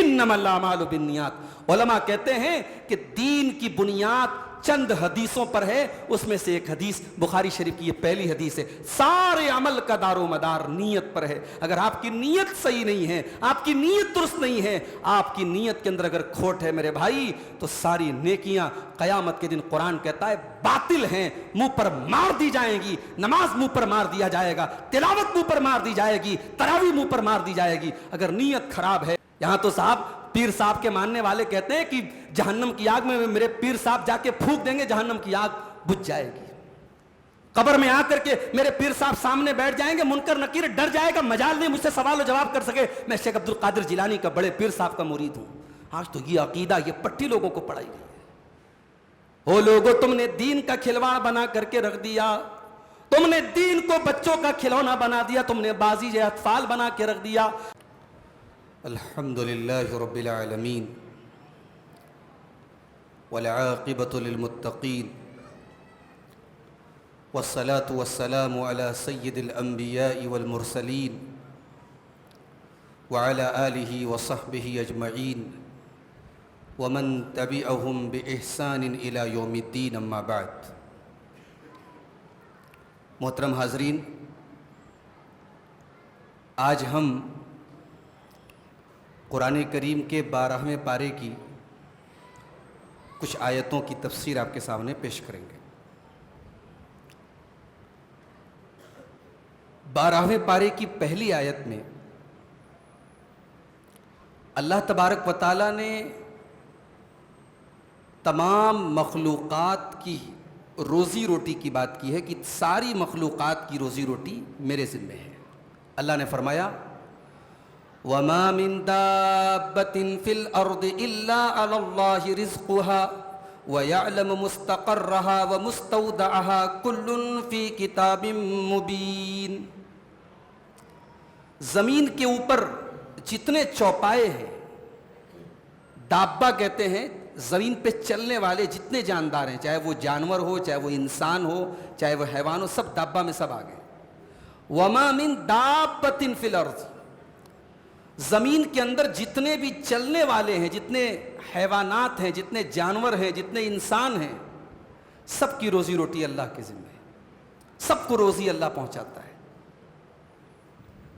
انما الاعمال بالنیات۔ علماء کہتے ہیں کہ دین کی بنیاد چند حدیثوں پر ہے، اس میں سے ایک حدیث بخاری شریف کی یہ پہلی حدیث ہے، سارے عمل کا دار و مدار نیت پر ہے۔ اگر آپ کی نیت صحیح نہیں ہے، آپ کی نیت درست نہیں ہے، آپ کی نیت کے اندر اگر کھوٹ ہے میرے بھائی، تو ساری نیکیاں قیامت کے دن قرآن کہتا ہے باطل ہیں، منہ پر مار دی جائیں گی۔ نماز منہ پر مار دیا جائے گا، تلاوت منہ پر مار دی جائے گی، تراویح منہ پر مار دی جائے گی، اگر نیت خراب ہے۔ یہاں تو صاحب پیر صاحب کے ماننے والے کہتے ہیں کہ جہنم کی آگ میں میرے پیر صاحب جا کے پھونک دیں گے، جہنم کی آگ بجھ جائے گی۔ قبر میں آ کر کے میرے پیر صاحب سامنے بیٹھ جائیں گے، منکر نکیر ڈر جائے گا، مجال نہیں مجھ سے سوال و جواب کر سکے، میں شیخ عبد القادر جیلانی کا بڑے پیر صاحب کا مرید ہوں۔ آج تو یہ عقیدہ یہ پٹی لوگوں کو پڑھائی گئی ہے۔ او لوگوں، تم نے دین کا کھلواڑ بنا کر کے رکھ دیا، تم نے دین کو بچوں کا کھلونا بنا دیا، تم نے بازی اطفال بنا کے رکھ دیا۔ الحمدللہ رب العالمین والعاقبۃ للمتقین والصلاة والسلام على سید الانبیاء والمرسلین وعلى آلہ وصحبہ اجمعین ومن تبعہم بإحسان الى یوم الدین، اما بعد۔ محترم حاضرین، آج ہم قرآن کریم کے 12ویں پارے کی کچھ آیتوں کی تفسیر آپ کے سامنے پیش کریں گے۔ 12ویں پارے کی پہلی آیت میں اللہ تبارک و تعالیٰ نے تمام مخلوقات کی روزی روٹی کی بات کی ہے کہ ساری مخلوقات کی روزی روٹی میرے ذمہ ہے۔ اللہ نے فرمایا وَمَا مِن دَابَّةٍ فِي الْأَرْضِ إِلَّا عَلَى اللَّهِ رِزْقُهَا وَيَعْلَمُ مُسْتَقَرَّهَا وَمُسْتَوْدَعَهَا كُلٌّ فِي كِتَابٍ مُبِينٍ۔ زمین کے اوپر جتنے چوپائے ہیں، دابہ کہتے ہیں زمین پہ چلنے والے جتنے جاندار ہیں، چاہے وہ جانور ہو، چاہے وہ انسان ہو، چاہے وہ حیوان ہو، سب دابہ میں سب آ گئے۔ وَمَا مِن دَابَّةٍ فِي الْأَرْضِ، زمین کے اندر جتنے بھی چلنے والے ہیں، جتنے حیوانات ہیں، جتنے جانور ہیں، جتنے انسان ہیں، سب کی روزی روٹی اللہ کے ذمہ ہے، سب کو روزی اللہ پہنچاتا ہے۔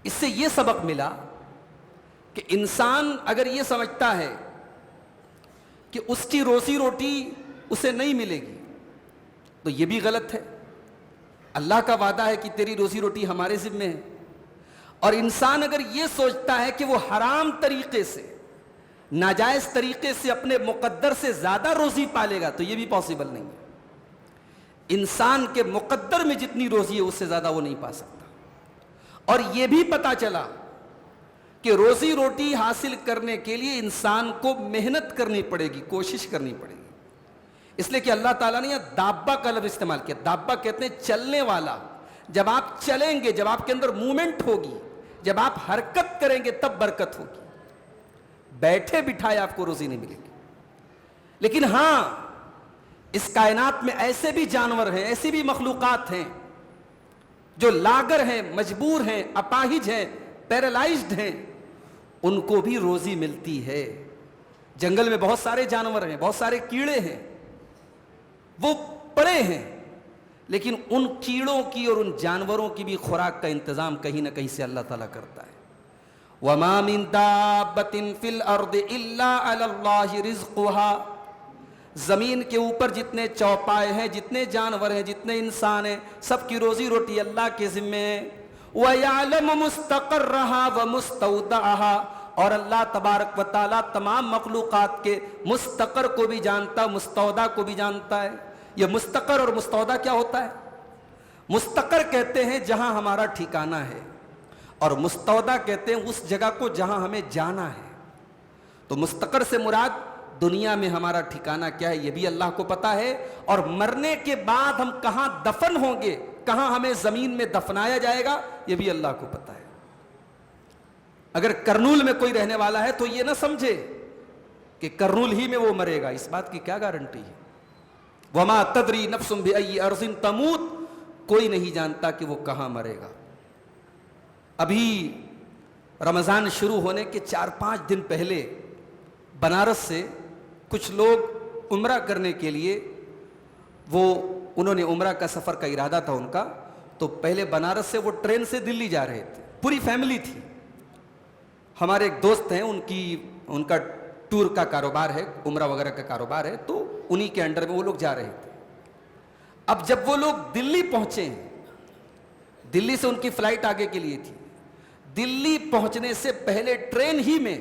اس سے یہ سبق ملا کہ انسان اگر یہ سمجھتا ہے کہ اس کی روزی روٹی اسے نہیں ملے گی تو یہ بھی غلط ہے۔ اللہ کا وعدہ ہے کہ تیری روزی روٹی ہمارے ذمہ ہے، اور انسان اگر یہ سوچتا ہے کہ وہ حرام طریقے سے، ناجائز طریقے سے اپنے مقدر سے زیادہ روزی پالے گا تو یہ بھی پاسبل نہیں ہے۔ انسان کے مقدر میں جتنی روزی ہے اس سے زیادہ وہ نہیں پا سکتا۔ اور یہ بھی پتا چلا کہ روزی روٹی حاصل کرنے کے لیے انسان کو محنت کرنی پڑے گی، کوشش کرنی پڑے گی۔ اس لیے کہ اللہ تعالیٰ نے یہ دابہ کا لفظ استعمال کیا۔ دابہ کہتے ہیں چلنے والا۔ جب آپ چلیں گے، جب آپ کے اندر مومنٹ ہوگی، جب آپ حرکت کریں گے تب برکت ہوگی۔ بیٹھے بٹھائے آپ کو روزی نہیں ملے گی۔ لیکن ہاں، اس کائنات میں ایسے بھی جانور ہیں، ایسی بھی مخلوقات ہیں جو لاگر ہیں، مجبور ہیں، اپاہج ہیں، پیرالائزڈ ہیں، ان کو بھی روزی ملتی ہے۔ جنگل میں بہت سارے جانور ہیں، بہت سارے کیڑے ہیں، وہ پڑے ہیں، لیکن ان کیڑوں کی اور ان جانوروں کی بھی خوراک کا انتظام کہیں نہ کہیں سے اللہ تعالیٰ کرتا ہے۔ وَمَا مِن دَابَّةٍ فِي الْأَرْضِ إِلَّا عَلَى اللَّهِ رِزْقُهَا، زمین کے اوپر جتنے چوپائے ہیں، جتنے جانور ہیں، جتنے انسان ہیں، سب کی روزی روٹی اللہ کے ذمہ ہے۔ وَيَعْلَمُ مُسْتَقَرَّهَا وَمُسْتَوْدَعَهَا، اور اللہ تبارک و تعالیٰ تمام مخلوقات کے مستقر کو بھی جانتا، مستودع کو بھی جانتا ہے۔ یہ مستقر اور مستودع کیا ہوتا ہے؟ مستقر کہتے ہیں جہاں ہمارا ٹھکانہ ہے، اور مستودع کہتے ہیں اس جگہ کو جہاں ہمیں جانا ہے۔ تو مستقر سے مراد دنیا میں ہمارا ٹھکانہ کیا ہے یہ بھی اللہ کو پتا ہے، اور مرنے کے بعد ہم کہاں دفن ہوں گے، کہاں ہمیں زمین میں دفنایا جائے گا، یہ بھی اللہ کو پتا ہے۔ اگر کرنول میں کوئی رہنے والا ہے تو یہ نہ سمجھے کہ کرنول ہی میں وہ مرے گا، اس بات کی کیا گارنٹی ہے؟ وما تدری نفس بأی ارض تموت، کوئی نہیں جانتا کہ وہ کہاں مرے گا۔ ابھی رمضان شروع ہونے کے 4-5 دن پہلے بنارس سے کچھ لوگ عمرہ کرنے کے لیے انہوں نے عمرہ کا سفر کا ارادہ تھا ان کا، تو پہلے بنارس سے وہ ٹرین سے دلی جا رہے تھے، پوری فیملی تھی. ہمارے ایک دوست ہیں، ان کا ٹور کا کاروبار ہے، عمرہ وغیرہ کا کاروبار ہے، تو انہی کے انڈر میں وہ لوگ جا رہے تھے. اب جب وہ لوگ دلی پہنچے، دلی سے ان کی فلائٹ آگے کے لیے تھی، دلی پہنچنے سے پہلے ٹرین ہی میں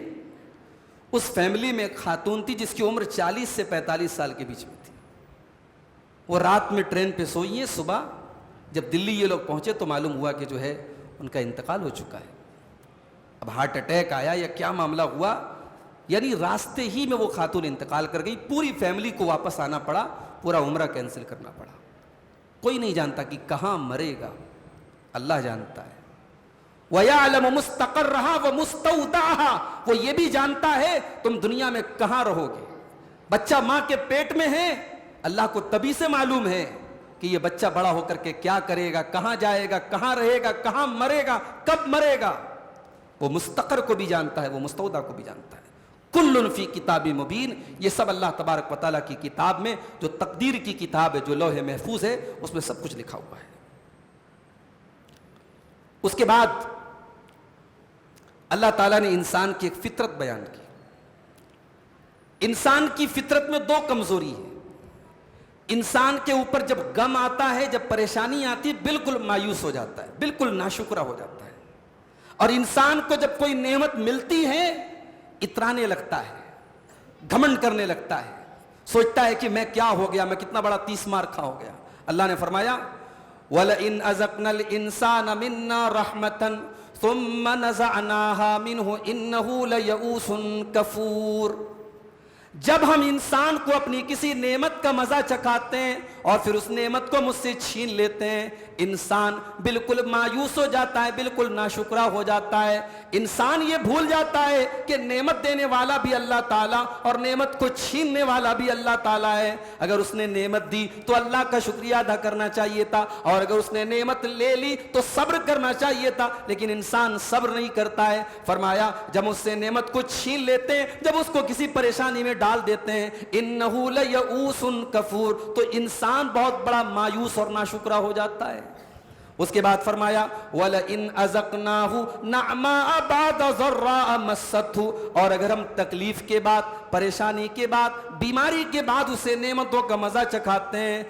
اس فیملی میں ایک خاتون تھی جس کی عمر 40 سے 45 سال کے بیچ میں تھی. وہ رات میں ٹرین پہ سوئی ہیں، صبح جب دلی یہ لوگ پہنچے تو معلوم ہوا کہ جو ہے ان کا انتقال ہو چکا ہے. اب ہارٹ اٹیک آیا یا کیا معاملہ ہوا، یعنی راستے ہی میں وہ خاتون انتقال کر گئی. پوری فیملی کو واپس آنا پڑا، پورا عمرہ کینسل کرنا پڑا. کوئی نہیں جانتا کہ کہاں مرے گا، اللہ جانتا ہے. وَيَعْلَمُ مُسْتَقَرَّهَا وَمُسْتَوْدَعَهَا، وہ یہ بھی جانتا ہے تم دنیا میں کہاں رہو گے. بچہ ماں کے پیٹ میں ہے، اللہ کو تبھی سے معلوم ہے کہ یہ بچہ بڑا ہو کر کے کیا کرے گا، کہاں جائے گا، کہاں رہے گا، کہاں مرے گا، کب مرے گا. وہ مستقر کو بھی جانتا ہے، وہ مستودع کو بھی جانتا ہے. کل فی کتاب مبین، یہ سب اللہ تبارک و تعالیٰ کی کتاب میں، جو تقدیر کی کتاب ہے، جو لوح محفوظ ہے، اس میں سب کچھ لکھا ہوا ہے. اس کے بعد اللہ تعالیٰ نے انسان کی ایک فطرت بیان کی. انسان کی فطرت میں دو کمزوری ہے. انسان کے اوپر جب غم آتا ہے، جب پریشانی آتی ہے، بالکل مایوس ہو جاتا ہے، بالکل ناشکرا ہو جاتا ہے. اور انسان کو جب کوئی نعمت ملتی ہے اترانے لگتا ہے، گھمنڈ کرنے لگتا ہے، سوچتا ہے کہ میں کیا ہو گیا، میں کتنا بڑا 30 مار کھا ہو گیا. اللہ نے فرمایا وَلَئِنْ أَذَقْنَا الْإِنسَانَ مِنَّا رَحْمَةً ثُمَّ نَزَعْنَاهَا مِنْهُ إِنَّهُ لَيَئُوسٌ كَفُورٌ. جب ہم انسان کو اپنی کسی نعمت کا مزہ چکھاتے ہیں اور پھر اس نعمت کو مجھ سے چھین لیتے ہیں، انسان بالکل مایوس ہو جاتا ہے، بالکل ناشکرا ہو جاتا ہے. انسان یہ بھول جاتا ہے کہ نعمت دینے والا بھی اللہ تعالیٰ اور نعمت کو چھیننے والا بھی اللہ تعالیٰ ہے. اگر اس نے نعمت دی تو اللہ کا شکریہ ادا کرنا چاہیے تھا، اور اگر اس نے نعمت لے لی تو صبر کرنا چاہیے تھا، لیکن انسان صبر نہیں کرتا ہے. فرمایا جب اس سے نعمت کو چھین لیتے ہیں، جب اس کو کسی پریشانی میں ڈال دیتے ہیں، انہو لیئوس کفور، تو انسان بہت بڑا مایوس اور ناشکرا ہو جاتا ہے. اس کے بعد فرمایا وَلَئِنْ أَذَقْنَاهُ نَعْمَاءَ بَعْدَ ضَرَّاءَ مَسَّتْهُ، اور اگر ہم تکلیف کے بعد، پریشانی کے بعد، بیماری کے بعد اسے نعمتوں کا مزہ چکھاتے ہیں،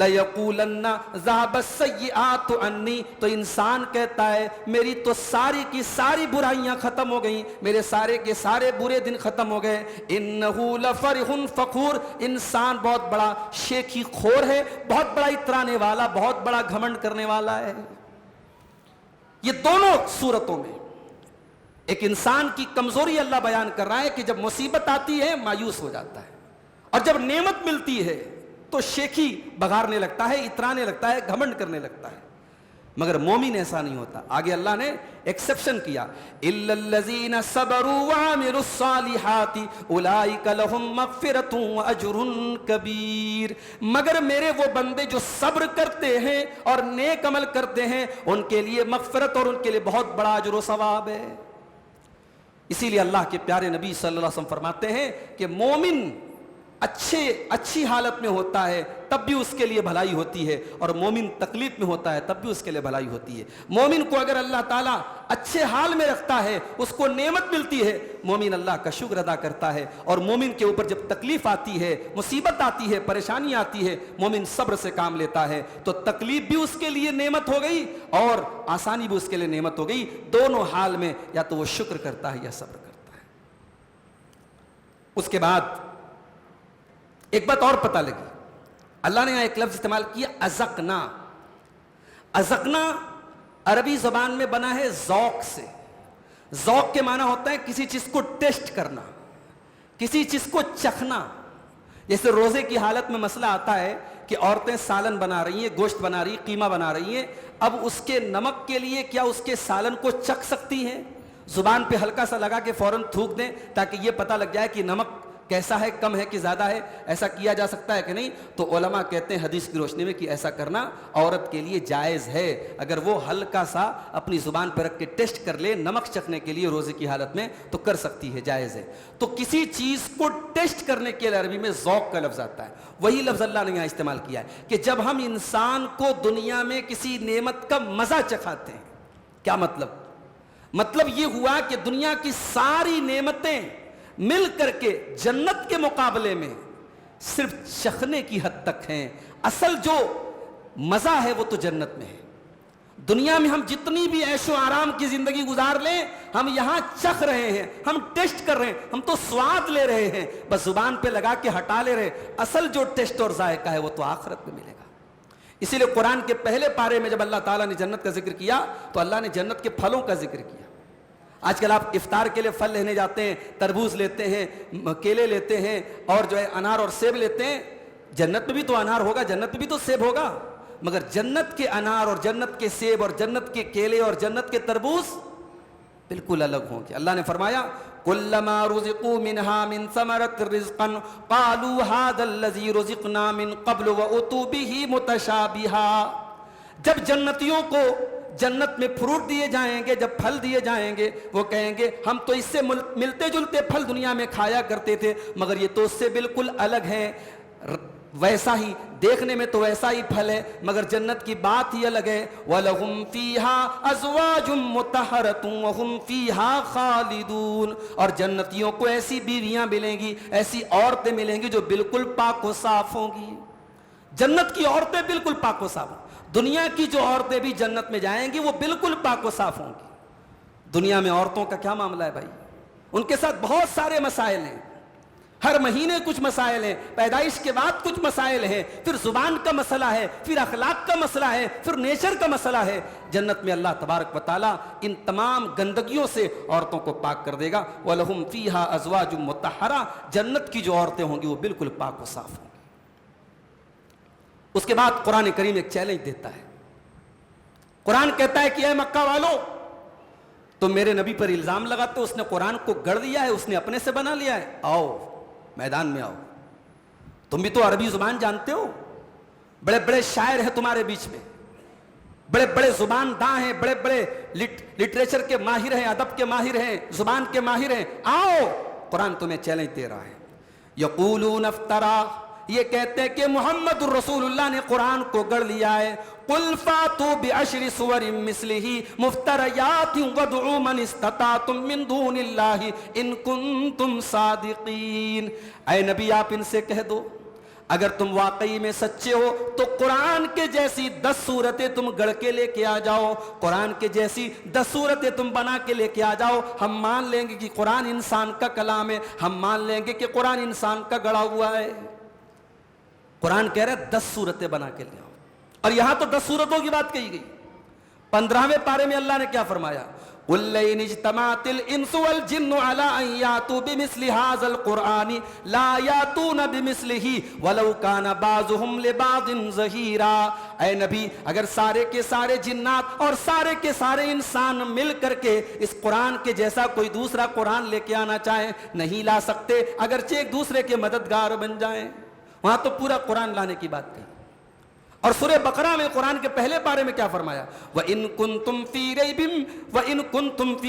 لَيَقُولَنَّ ذَهَبَ السَّيِّئَاتُ عَنِّي، تو انسان کہتا ہے میری تو ساری کی ساری برائیاں ختم ہو گئیں، میرے سارے کے سارے برے دن ختم ہو گئے. إِنَّهُ لَفَرِحٌ فَخُورٌ، انسان بہت بڑا شیخی خور ہے، بہت بڑا اترانے والا، بہت بڑا گھمنڈ کرنے والا ہے. یہ دونوں صورتوں میں ایک انسان کی کمزوری اللہ بیان کر رہا ہے کہ جب مصیبت آتی ہے مایوس ہو جاتا ہے، اور جب نعمت ملتی ہے تو شیخی بگارنے لگتا ہے، اترانے لگتا ہے، گھمنڈ کرنے لگتا ہے. مگر مومن ایسا نہیں ہوتا. آگے اللہ نے ایکسپشن کیا، إِلَّا الَّذِينَ صَبَرُوا وَعَمِلُوا الصَّالِحَاتِ أُولَئِكَ لَهُمْ مَغْفِرَةٌ وَأَجْرٌ كَبِيرٌ، مگر میرے وہ بندے جو صبر کرتے ہیں اور نیک عمل کرتے ہیں، ان کے لیے مغفرت اور ان کے لیے بہت بڑا اجر و ثواب ہے. اسی لیے اللہ کے پیارے نبی صلی اللہ علیہ وسلم فرماتے ہیں کہ مومن اچھی حالت میں ہوتا ہے تب بھی اس کے لیے بھلائی ہوتی ہے، اور مومن تکلیف میں ہوتا ہے تب بھی اس کے لیے بھلائی ہوتی ہے. مومن کو اگر اللہ تعالیٰ اچھے حال میں رکھتا ہے، اس کو نعمت ملتی ہے، مومن اللہ کا شکر ادا کرتا ہے. اور مومن کے اوپر جب تکلیف آتی ہے، مصیبت آتی ہے، پریشانی آتی ہے، مومن صبر سے کام لیتا ہے. تو تکلیف بھی اس کے لیے نعمت ہو گئی اور آسانی بھی اس کے لیے نعمت ہو گئی. دونوں حال میں یا تو وہ شکر کرتا ہے یا صبر کرتا ہے. اس کے بعد ایک بات اور پتہ لگی، اللہ نے یہاں ایک لفظ استعمال کیا ازقنا. ازقنا عربی زبان میں بنا ہے ذوق سے. ذوق کے معنی ہوتا ہے کسی چیز کو ٹیسٹ کرنا، کسی چیز کو چکھنا. جیسے روزے کی حالت میں مسئلہ آتا ہے کہ عورتیں سالن بنا رہی ہیں، گوشت بنا رہی ہیں، قیمہ بنا رہی ہیں، اب اس کے نمک کے لیے کیا اس کے سالن کو چکھ سکتی ہیں؟ زبان پہ ہلکا سا لگا کے فوراً تھوک دیں تاکہ یہ پتہ لگ جائے کہ نمک کیسا ہے, کم ہے کہ زیادہ ہے, ایسا کیا جا سکتا ہے کہ نہیں؟ تو علماء کہتے ہیں حدیث کی روشنی میں کہ ایسا کرنا عورت کے لیے جائز ہے. اگر وہ ہلکا سا اپنی زبان پر رکھ کے ٹیسٹ کر لے نمک چکھنے کے لیے روزے کی حالت میں تو کر سکتی ہے, جائز ہے. تو کسی چیز کو ٹیسٹ کرنے کے لیے عربی میں ذوق کا لفظ آتا ہے. وہی لفظ اللہ نے یہاں استعمال کیا ہے کہ جب ہم انسان کو دنیا میں کسی نعمت کا مزہ چکھاتے ہیں. کیا مطلب یہ ہوا کہ دنیا کی ساری نعمتیں مل کر کے جنت کے مقابلے میں صرف چکھنے کی حد تک ہیں. اصل جو مزہ ہے وہ تو جنت میں ہے. دنیا میں ہم جتنی بھی عیش و آرام کی زندگی گزار لیں, ہم یہاں چکھ رہے ہیں, ہم ٹیسٹ کر رہے ہیں, ہم تو سواد لے رہے ہیں, بس زبان پہ لگا کے ہٹا لے رہے ہیں. اصل جو ٹیسٹ اور ذائقہ ہے وہ تو آخرت میں ملے گا. اسی لیے قرآن کے پہلے پارے میں جب اللہ تعالیٰ نے جنت کا ذکر کیا تو اللہ نے جنت کے پھلوں کا ذکر کیا. آج کل آپ افطار کے لیے پھل لینے جاتے ہیں, تربوز لیتے ہیں, کیلے لیتے ہیں, اور جو ہے انار اور سیب لیتے ہیں. جنت میں بھی تو انار ہوگا, جنت میں بھی تو سیب ہوگا, مگر جنت کے انار اور جنت کے سیب اور جنت کے کیلے اور جنت کے تربوز بالکل الگ ہوں گے. اللہ نے فرمایا کلما رزقوا منها من ثمرة رزقا قالوا هذا الذي رزقنا من قبل واتوا به متشابها. جب جنتیوں کو جنت میں فروٹ دیے جائیں گے, جب پھل دیے جائیں گے, وہ کہیں گے ہم تو اس سے ملتے جلتے پھل دنیا میں کھایا کرتے تھے, مگر یہ تو اس سے بالکل الگ ہیں. ویسا ہی دیکھنے میں تو ویسا ہی پھل ہے, مگر جنت کی بات ہی الگ ہے. وَلَهُمْ فِيهَا أَزْوَاجٌ مُطَهَّرَةٌ وَهُمْ فِيهَا خَالِدُونَ. اور جنتیوں کو ایسی بیویاں ملیں گی, ایسی عورتیں ملیں گی جو بالکل پاک و صاف ہوں گی. جنت کی عورتیں بالکل پاک و صاف ہوں. دنیا کی جو عورتیں بھی جنت میں جائیں گی وہ بالکل پاک و صاف ہوں گی. دنیا میں عورتوں کا کیا معاملہ ہے بھائی؟ ان کے ساتھ بہت سارے مسائل ہیں, ہر مہینے کچھ مسائل ہیں, پیدائش کے بعد کچھ مسائل ہیں, پھر زبان کا مسئلہ ہے, پھر اخلاق کا مسئلہ ہے, پھر نیچر کا مسئلہ ہے. جنت میں اللہ تبارک و تعالیٰ ان تمام گندگیوں سے عورتوں کو پاک کر دے گا. وَلَهُمْ فِيهَا أَزْوَاجٌ مُطَهَّرَةٌ. جنت کی جو عورتیں ہوں گی وہ بالکل پاک و صاف ہوں گی. اس کے بعد قرآن کریم ایک چیلنج دیتا ہے. قرآن کہتا ہے کہ اے مکہ والو, تم میرے نبی پر الزام لگاتے ہو اس نے قرآن کو گڑھ دیا ہے, اس نے اپنے سے بنا لیا ہے. آؤ میدان میں آؤ, تم بھی تو عربی زبان جانتے ہو, بڑے بڑے شاعر ہیں تمہارے بیچ میں, بڑے بڑے زبان داں ہیں, بڑے بڑے لٹریچر کے ماہر ہیں, ادب کے ماہر ہیں, زبان کے ماہر ہیں. آؤ, قرآن تمہیں چیلنج دے رہا ہے. یقولون افترا, یہ کہتے ہیں کہ محمد الرسول اللہ نے قرآن کو گڑھ لیا ہے. قل فاتوا بعشر سور مثلہ مفتریات وادعوا من استطعتم من دون اللہ ان کنتم صادقین. اے نبی آپ ان سے کہہ دو اگر تم واقعی میں سچے ہو تو قرآن کے جیسی 10 صورتیں تم گڑھ کے لے کے آ جاؤ, قرآن کے جیسی 10 صورتیں تم بنا کے لے کے آ جاؤ. ہم مان لیں گے کہ قرآن انسان کا کلام ہے, ہم مان لیں گے کہ قرآن انسان کا گڑھا ہوا ہے. قرآن کہہ رہا ہے 10 صورتیں بنا کے لے آؤ, اور یہاں تو 10 صورتوں کی بات کہی گئی. 15ویں پارے میں اللہ نے کیا فرمایا؟ قُلْ لَئِنِ اجْتَمَعَتِ الْإِنسُ وَالْجِنُّ عَلَىٰ أَن يَأْتُوا بِمِثْلِ هَٰذَا الْقُرْآنِ لَا يَأْتُونَ بِمِثْلِهِ وَلَوْ كَانَ بَعْضُهُمْ لِبَعْضٍ ظَهِيرًا. اے نبی اگر سارے کے سارے جنات اور سارے کے سارے انسان مل کر کے اس قرآن کے جیسا کوئی دوسرا قرآن لے کے آنا چاہیں نہیں لا سکتے, اگرچہ ایک دوسرے کے مددگار بن جائیں. وہاں تو پورا قرآن لانے کی بات کہی. اور سورہ بقرہ میں قرآن کے پہلے پارے میں کیا فرمایا؟ وَإِن كُنتُمْ فِي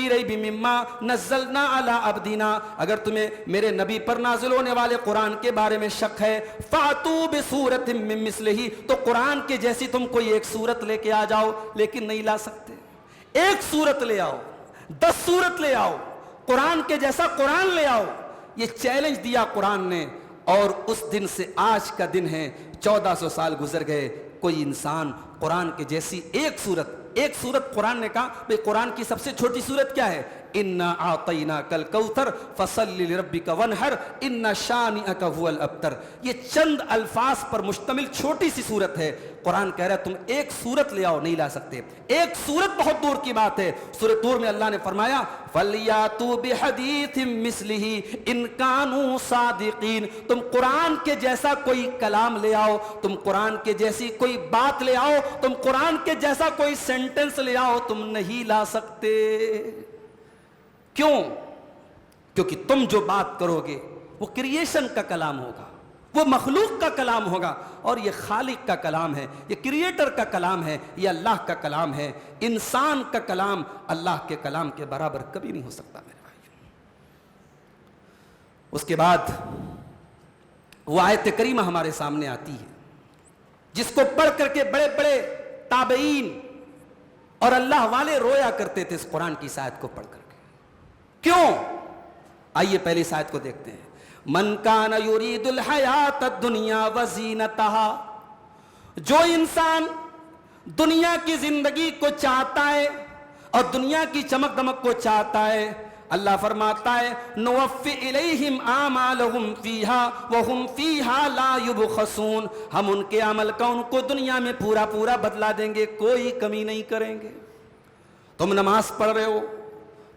رَيْبٍ مِّمَّا نَزَّلْنَا عَلَىٰ عَبْدِنَا, اگر تمہیں میرے نبی پر نازل ہونے والے قرآن کے بارے میں شک ہے, فَأْتُوا بِسُورَةٍ مِّن مِّثْلِهِ, تو قرآن کے جیسی تم کوئی ایک سورت لے کے آ جاؤ. لیکن نہیں لا سکتے. ایک سورت لے آؤ, 10 سورت لے آؤ, قرآن کے جیسا قرآن لے آؤ. یہ چیلنج دیا قرآن نے, اور اس دن سے آج کا دن ہے 1400 سال گزر گئے, کوئی انسان قرآن کے جیسی ایک صورت قرآن نے کہا بھئی قرآن کی سب سے چھوٹی صورت کیا ہے؟ اِنَّا أَعْطَيْنَاكَ الْكَوْثَرَ فَصَلِّ لِرَبِّكَ وَانْحَرْ إِنَّ شَانِئَكَ هُوَ الْأَبْتَرُ. یہ چند الفاظ پر مشتمل چھوٹی سی صورت ہے. قرآن کہہ رہا ہے تم ایک صورت لے آؤ, نہیں لا سکتے. ایک صورت بہت دور کی بات ہے. سورۃ طور میں اللہ نے فرمایا فَلْيَأْتُوا بِحَدِيثٍ مِّثْلِهِ إِن كَانُوا صَادِقِينَ. تم قرآن کے جیسا کوئی کلام لے آؤ, تم قرآن کے جیسی کوئی بات لے آؤ, تم قرآن کے جیسا کوئی سینٹنس لے آؤ, تم نہیں لا سکتے. کیوں؟ کیونکہ تم جو بات کرو گے وہ کریشن کا کلام ہوگا، وہ مخلوق کا کلام ہوگا، اور یہ خالق کا کلام ہے، یہ کریٹر کا کلام ہے، یہ اللہ کا کلام ہے۔ انسان کا کلام اللہ کے کلام کے برابر کبھی نہیں ہو سکتا میرے بھائی۔ اس کے بعد وہ آیت کریمہ ہمارے سامنے آتی ہے جس کو پڑھ کر کے بڑے بڑے تابعین اور اللہ والے رویا کرتے تھے اس قرآن کی اس آیت کو پڑھ کر کے۔ کیوں؟ آئیے پہلی اس آیت کو دیکھتے ہیں۔ من کان یرید الحیات الدنیا وزینتہا، جو انسان دنیا کی زندگی کو چاہتا ہے اور دنیا کی چمک دمک کو چاہتا ہے، اللہ فرماتا ہے نوفی الیہم اعمالہم فیہا وہم فیہا لا یبخسون، ہم ان کے عمل کا ان کو دنیا میں پورا پورا بدلا دیں گے، کوئی کمی نہیں کریں گے۔ تم نماز پڑھ رہے ہو،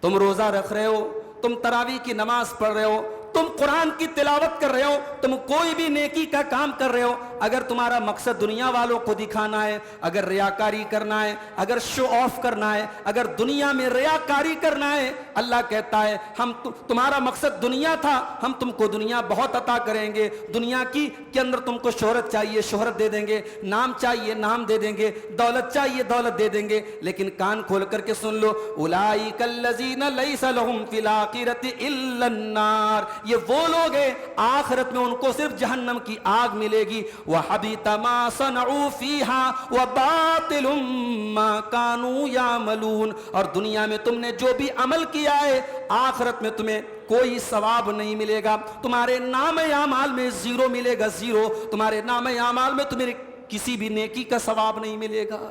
تم روزہ رکھ رہے ہو، تم تراویح کی نماز پڑھ رہے ہو، تم قرآن کی تلاوت کر رہے ہو، تم کوئی بھی نیکی کا کام کر رہے ہو، اگر تمہارا مقصد دنیا والوں کو دکھانا ہے، اگر ریاکاری کرنا ہے، اگر شو آف کرنا ہے، اگر دنیا میں ریاکاری کرنا ہے، اللہ کہتا ہے ہم تمہارا مقصد دنیا تھا، ہم تم کو دنیا بہت عطا کریں گے، دنیا کی کے اندر تم کو شہرت چاہیے شہرت دے دیں گے، نام چاہیے نام دے دیں گے، دولت چاہیے دولت دے دیں گے، لیکن کان کھول کر کے سن لو، اولئک الذین لیس لہم فی الآخرۃ الا النار، یہ وہ لوگ ہیں آخرت میں ان کو صرف جہنم کی آگ ملے گی، وَحَبِطَ مَا صَنَعُوا فِيهَا وَبَاطِلٌ مَا كَانُوا يَعْمَلُونَ، اور دنیا میں تم نے جو بھی عمل کیا ہے آخرت میں تمہیں کوئی ثواب نہیں ملے گا، تمہارے نام اعمال میں زیرو ملے گا، زیرو، تمہارے نام اعمال میں تمہیں کسی بھی نیکی کا ثواب نہیں ملے گا۔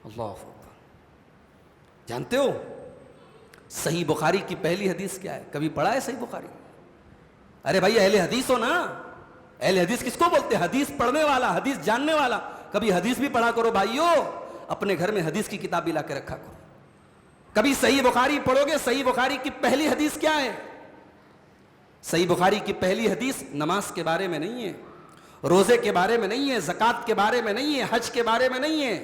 اللہ اکبر۔ جانتے ہو صحیح بخاری کی پہلی حدیث کیا ہے؟ کبھی پڑھا ہے صحیح بخاری؟ ارے بھائی اہل حدیث ہو نا، اہل حدیث کس کو بولتے ہیں؟ حدیث پڑھنے والا، حدیث جاننے والا۔ کبھی حدیث بھی پڑھا کرو بھائیو، اپنے گھر میں حدیث کی کتاب بھی لا کے رکھا کرو۔ کبھی صحیح بخاری پڑھو گے، صحیح بخاری کی پہلی حدیث کیا ہے؟ صحیح بخاری کی پہلی حدیث نماز کے بارے میں نہیں ہے، روزے کے بارے میں نہیں ہے، زکوٰۃ کے بارے میں نہیں ہے، حج کے بارے میں نہیں ہے۔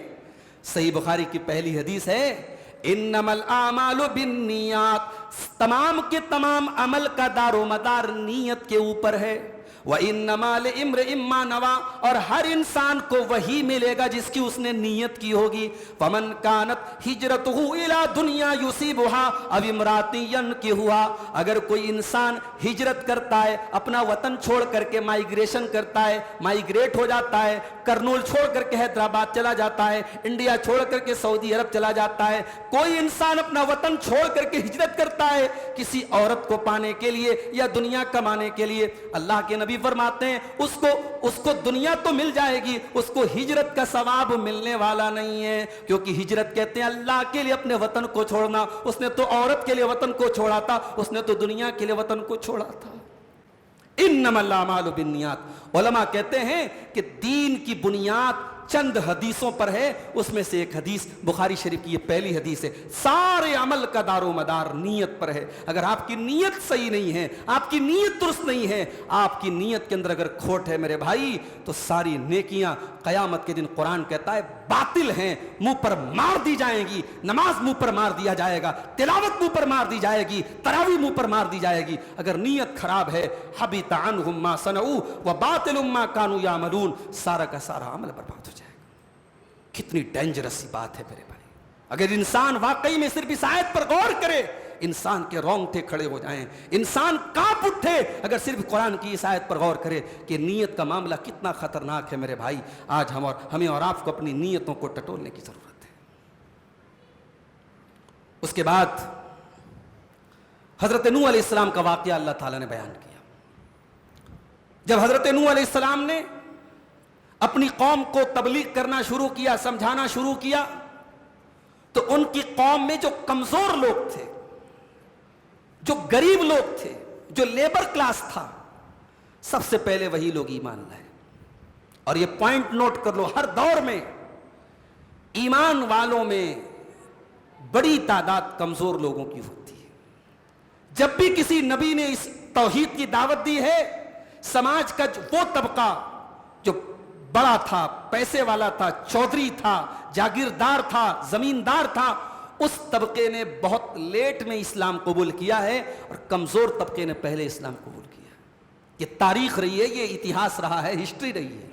صحیح بخاری کی پہلی حدیث ہے انما الاعمال بالنیات، تمام کے تمام عمل کا دار و مدار نیت کے اوپر ہے۔ وَإِنَّمَا لِامْرِئٍ مَّا نَوَىٰ، اور ہر انسان کو وہی ملے گا جس کی اس نے نیت کی ہوگی۔ فَمَنْ كَانَتْ هِجْرَتُهُ إِلَىٰ دُنْيَا يُصِيبُهَا أَوْ امْرَأَةٍ يَنكِحُهَا، اگر کوئی انسان ہجرت کرتا ہے، اپنا وطن چھوڑ کر کے مائیگریشن کرتا ہے، مائیگریٹ ہو جاتا ہے، کرنول چھوڑ کر کے حیدرآباد چلا جاتا ہے، انڈیا چھوڑ کر کے سعودی عرب چلا جاتا ہے، کوئی انسان اپنا وطن چھوڑ کر کے ہجرت کرتا ہے کسی عورت کو پانے کے لیے یا دنیا کمانے کے لیے، اللہ کے نبی فرماتے ہیں اس کو دنیا تو مل جائے گی، اس کو ہجرت کا ثواب ملنے والا نہیں ہے، کیونکہ ہجرت کہتے ہیں اللہ کے لیے اپنے وطن کو چھوڑنا۔ اس نے تو عورت کے لیے وطن کو چھوڑا تھا، اس نے تو دنیا کے لیے وطن کو چھوڑا تھا۔ انما الاعمال بالنیات، علماء کہتے ہیں کہ دین کی بنیاد چند حدیثوں پر ہے، اس میں سے ایک حدیث بخاری شریف کی یہ پہلی حدیث ہے، سارے عمل کا دار و مدار نیت پر ہے۔ اگر آپ کی نیت صحیح نہیں ہے، آپ کی نیت درست نہیں ہے، آپ کی نیت کے اندر اگر کھوٹ ہے میرے بھائی، تو ساری نیکیاں قیامت کے دن قرآن کہتا ہے باطل ہیں، منہ پر مار دی جائیں گی۔ نماز منہ پر مار دیا جائے گا، تلاوت منہ پر مار دی جائے گی، تراویح منہ پر مار دی جائے گی۔ اگر نیت خراب ہے، حبط عنہم ما صنعوا وباطل ما كانوا يعملون، سارا کا سارا عمل برباد ہو جائے گا۔ کتنی ڈینجرس سی بات ہے میرے بھائی۔ اگر انسان واقعی میں صرف اس آیت پر غور کرے، انسان کے رونگٹے کھڑے ہو جائیں، انسان کانپ اٹھے اگر صرف قرآن کی اس آیت پر غور کرے کہ نیت کا معاملہ کتنا خطرناک ہے میرے بھائی۔ آج ہمیں اور آپ کو اپنی نیتوں کو ٹٹولنے کی ضرورت ہے۔ اس کے بعد حضرت نوح علیہ السلام کا واقعہ اللہ تعالیٰ نے بیان کیا۔ جب حضرت نوح علیہ السلام نے اپنی قوم کو تبلیغ کرنا شروع کیا، سمجھانا شروع کیا، تو ان کی قوم میں جو کمزور لوگ تھے، جو غریب لوگ تھے، جو لیبر کلاس تھا، سب سے پہلے وہی لوگ ایمان لائے۔ اور یہ پوائنٹ نوٹ کر لو، ہر دور میں ایمان والوں میں بڑی تعداد کمزور لوگوں کی ہوتی ہے۔ جب بھی کسی نبی نے اس توحید کی دعوت دی ہے، سماج کا وہ طبقہ جو بڑا تھا، پیسے والا تھا، چودھری تھا، جاگیردار تھا، زمیندار تھا، اس طبقے نے بہت لیٹ میں اسلام قبول کیا ہے، اور کمزور طبقے نے پہلے اسلام قبول کیا۔ یہ تاریخ رہی ہے، یہ اتہاس رہا ہے، ہسٹری رہی ہے۔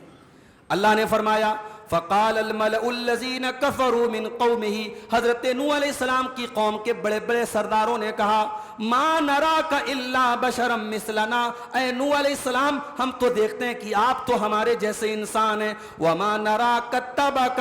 اللہ نے فرمایا فقال الملأ الذین کفروا من قومہ، حضرت نوح علیہ السلام کی قوم کے بڑے بڑے سرداروں نے کہا ما نراک الا بشرا مثلنا، اے نوح علیہ السلام ہم تو دیکھتے ہیں کہ آپ تو ہمارے جیسے انسان ہیں، وما نراک اتبعک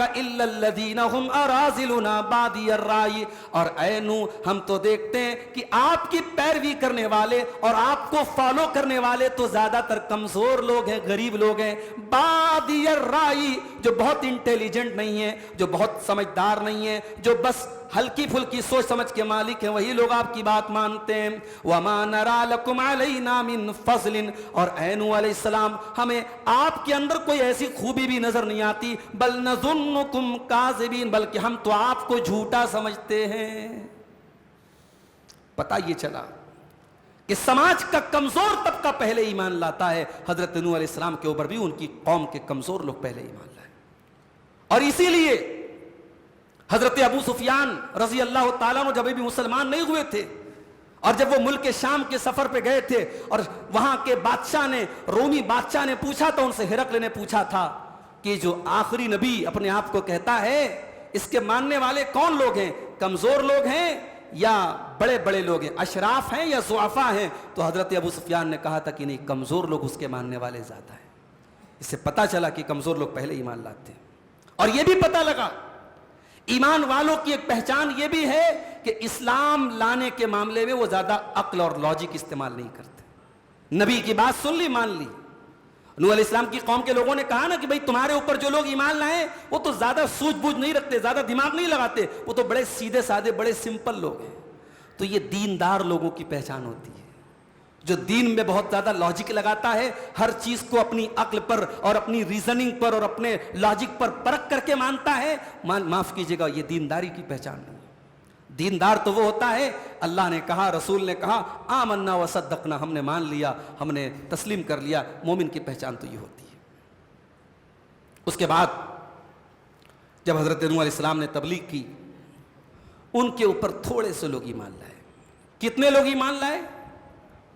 الا الذین هم اراذلنا بادی الرأی، اور اے نوح ہم تو دیکھتے ہیں کہ آپ کی پیروی کرنے والے اور آپ کو فالو کرنے والے تو زیادہ تر کمزور لوگ ہیں، غریب لوگ ہیں، بادی الرأی، جو بہت انٹیلیجنٹ نہیں ہے، جو بہت سمجھدار نہیں ہے، جو بس ہلکی پھلکی سوچ سمجھ کے مالک ہیں، وہی لوگ آپ کی بات مانتے ہیں۔ وما نرا لکم علینا من فضل، اور اے نوح علیہ السلام ہمیں آپ کے اندر کوئی ایسی خوبی بھی نظر نہیں آتی، بل نظنکم کاذبین، بلکہ ہم تو آپ کو جھوٹا سمجھتے ہیں۔ پتہ یہ چلا کہ سماج کا کمزور طبقہ پہلے ایمان لاتا ہے، حضرت نوح علیہ السلام کے اوپر بھی ان کی قوم کے کمزور لوگ پہلے ایمان لائے، اور اسی لیے حضرت ابو سفیان رضی اللہ تعالیٰ عنہ جب بھی مسلمان نہیں ہوئے تھے، اور جب وہ ملک شام کے سفر پہ گئے تھے اور وہاں کے بادشاہ نے، رومی بادشاہ نے پوچھا تھا، ان سے ہرقل نے پوچھا تھا کہ جو آخری نبی اپنے آپ کو کہتا ہے اس کے ماننے والے کون لوگ ہیں، کمزور لوگ ہیں یا بڑے بڑے لوگ ہیں، اشراف ہیں یا ضعفاء ہیں؟ تو حضرت ابو سفیان نے کہا تھا کہ نہیں، کمزور لوگ اس کے ماننے والے زیادہ ہیں۔ اس سے پتہ چلا کہ کمزور لوگ پہلے ایمان لاتے ہیں، اور یہ بھی پتہ لگا ایمان والوں کی ایک پہچان یہ بھی ہے کہ اسلام لانے کے معاملے میں وہ زیادہ عقل اور لاجک استعمال نہیں کرتے۔ نبی کی بات سن لی، مان لی۔ نوح علیہ السلام کی قوم کے لوگوں نے کہا نا کہ بھئی تمہارے اوپر جو لوگ ایمان لائیں وہ تو زیادہ سوجھ بوجھ نہیں رکھتے، زیادہ دماغ نہیں لگاتے، وہ تو بڑے سیدھے سادے بڑے سمپل لوگ ہیں۔ تو یہ دیندار لوگوں کی پہچان ہوتی ہے، جو دین میں بہت زیادہ لاجک لگاتا ہے، ہر چیز کو اپنی عقل پر اور اپنی ریزننگ پر اور اپنے لاجک پر پرکھ کر کے مانتا ہے، معاف کیجئے گا، یہ دینداری کی پہچان نہیں۔ دیندار تو وہ ہوتا ہے، اللہ نے کہا، رسول نے کہا، آمنا وصدقنا، ہم نے مان لیا، ہم نے تسلیم کر لیا۔ مومن کی پہچان تو یہ ہوتی ہے۔ اس کے بعد جب حضرت نوح علیہ السلام نے تبلیغ کی، ان کے اوپر تھوڑے سے لوگ ایمان لائے۔ کتنے لوگ ایمان لائے؟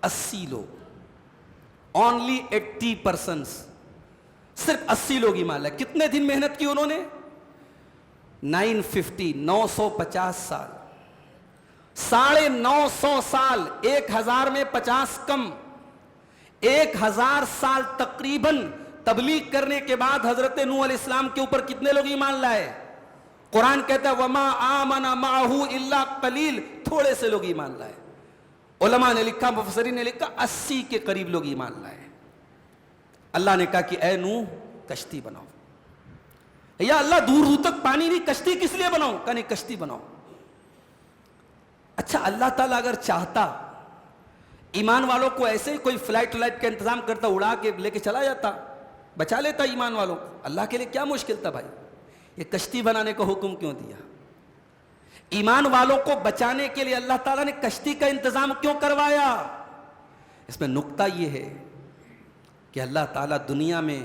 80 لوگ، اونلی 80 persons، صرف 80 لوگ ایمان لائے۔ کتنے دن محنت کی انہوں نے؟ 950 سال، 950 سال، 1000 میں 50 کم، 1000 سال تقریباً تبلیغ کرنے کے بعد حضرت نوح علیہ السلام کے اوپر کتنے لوگ ایمان لائے؟ قرآن کہتا ہے وَمَا آمَنَ مَعَهُ إِلَّا قَلِيلٌ، تھوڑے سے لوگ ایمان لائے۔ علماء نے لکھا، مفسرین نے لکھا 80 کے قریب لوگ ایمان لائے۔ اللہ نے کہا کہ اے نوح کشتی بناؤ۔ یا اللہ دور دور تک پانی نہیں، کشتی کس لیے بناؤں؟ کہا نہیں، کشتی بناؤ۔ اچھا اللہ تعالیٰ اگر چاہتا ایمان والوں کو ایسے کوئی فلائٹ کا انتظام کرتا، اڑا کے لے کے چلا جاتا، بچا لیتا ایمان والوں کو۔ اللہ کے لیے کیا مشکل تھا بھائی؟ یہ کشتی بنانے کا حکم کیوں دیا؟ ایمان والوں کو بچانے کے لیے اللہ تعالیٰ نے کشتی کا انتظام کیوں کروایا؟ اس میں نقطہ یہ ہے کہ اللہ تعالیٰ دنیا میں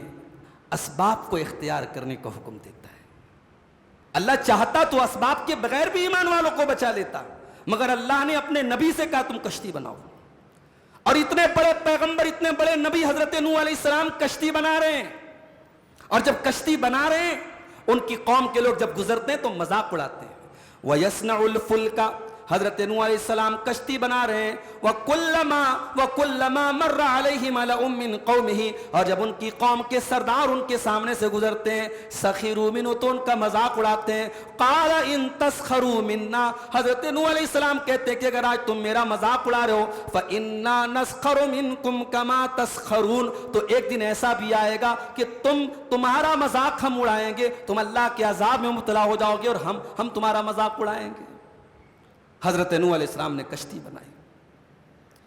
اسباب کو اختیار کرنے کا حکم دیتا ہے۔ اللہ چاہتا تو اسباب کے بغیر بھی ایمان والوں کو بچا لیتا، مگر اللہ نے اپنے نبی سے کہا تم کشتی بناؤ۔ اور اتنے بڑے پیغمبر، اتنے بڑے نبی حضرت نوح علیہ السلام کشتی بنا رہے ہیں، اور جب کشتی بنا رہے ہیں ان کی قوم کے لوگ جب گزرتے ہیں تو مذاق اڑاتے ہیں۔ وَيَصْنَعُ الْفُلْكَ، حضرت نوح علیہ السلام کشتی بنا رہے ہیں۔ وَكُلَّمَا مَرَّ عَلَيْهِ مَلَأٌ مِّن قَوْمِهِ، اور جب ان کی قوم کے سردار ان کے سامنے سے گزرتے ہیں، سَخِرُوا مِنْهُ، تو ان کا مذاق اڑاتے ہیں۔ قَالَ إِن تَسْخَرُوا مِنَّا، حضرت نوح علیہ السلام کہتے ہیں کہ اگر آج تم میرا مذاق اڑا رہے ہو فَإِنَّا نَسْخَرُ مِنْكُمْ كَمَا تَسْخَرُونَ، تو ایک دن ایسا بھی آئے گا کہ تمہارا مذاق ہم اڑائیں گے، تم اللہ کے عذاب میں مبتلا ہو جاؤ گے اور ہم تمہارا مذاق اڑائیں گے۔ حضرت نوح علیہ السلام نے کشتی بنائی،